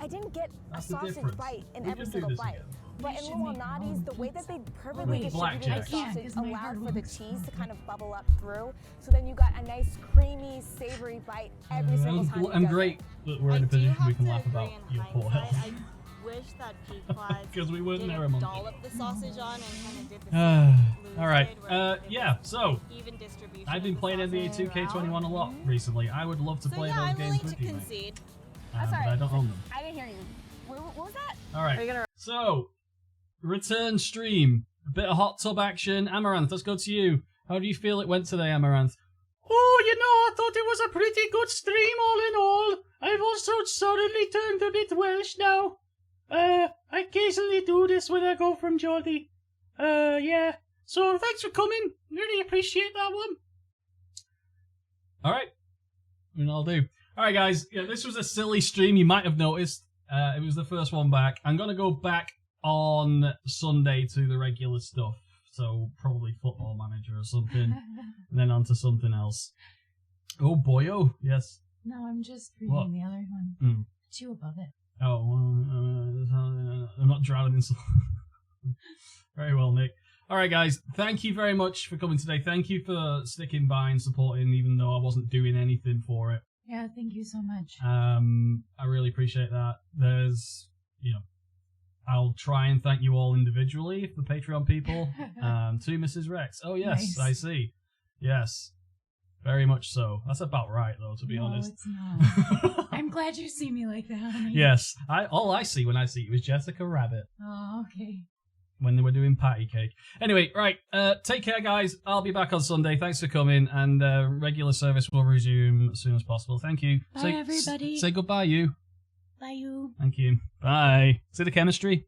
I didn't get That's a the sausage difference. bite in We every can do single this bite. again. But We in should Little make our Nutties, own the way that they pizza. perfectly Wait, distributed blackjack. the I can't, sausage 'cause my allowed heart for the works. cheese to kind of bubble up through. So then you got a nice creamy, savory bite every single time. I'm you does great it. that we're in I a do position we have can to laugh agree about in your poor hindsight, health. I wish that Pequods Because we weren't there a didn't month dollop ago. the sausage on and kind of did the same Alright, Blues did, where it yeah, was so even distribution I've been of the playing NBA sausage 2K21 a throughout. lot recently. I would love to So play yeah, those I'm games willing to with you, mate. concede. I'm But sorry. I don't own them. I didn't hear you. What was that? Alright, so, return stream. A bit of hot tub action. Amaranth, let's go to you. How do you feel it went today, Amaranth? Oh, you know, I thought it was a pretty good stream all in all. I've also suddenly turned a bit Welsh now. I occasionally do this when I go from Geordie. Yeah. So thanks for coming. Really appreciate that one. Alright. I'll do. Alright guys, yeah, this was a silly stream, you might have noticed. It was the first one back. I'm gonna go back on Sunday to the regular stuff. So probably Football Manager or something. And then on to something else. Oh boy, oh, yes. No, I'm just reading What? the other one. Mm. Two above it. Oh, well, I'm not drowning in Very well, Nick. Alright guys, thank you very much for coming today. Thank you for sticking by and supporting even though I wasn't doing anything for it. Yeah, thank you so much. I really appreciate that. There's, I'll try and thank you all individually, the Patreon people. To Mrs. Rex. Oh yes, Nice. I see. Yes, very much so. That's about right though, to be No, honest. it's not. I'm glad you see me like that, honey. Yes, all I see when I see you is Jessica Rabbit Oh, okay. when they were doing patty cake. Anyway, right. Take care, guys. I'll be back on Sunday. Thanks for coming, and regular service will resume as soon as possible. Thank you. Bye, everybody. Say goodbye, you. Bye, you. Thank you. Bye. See the chemistry?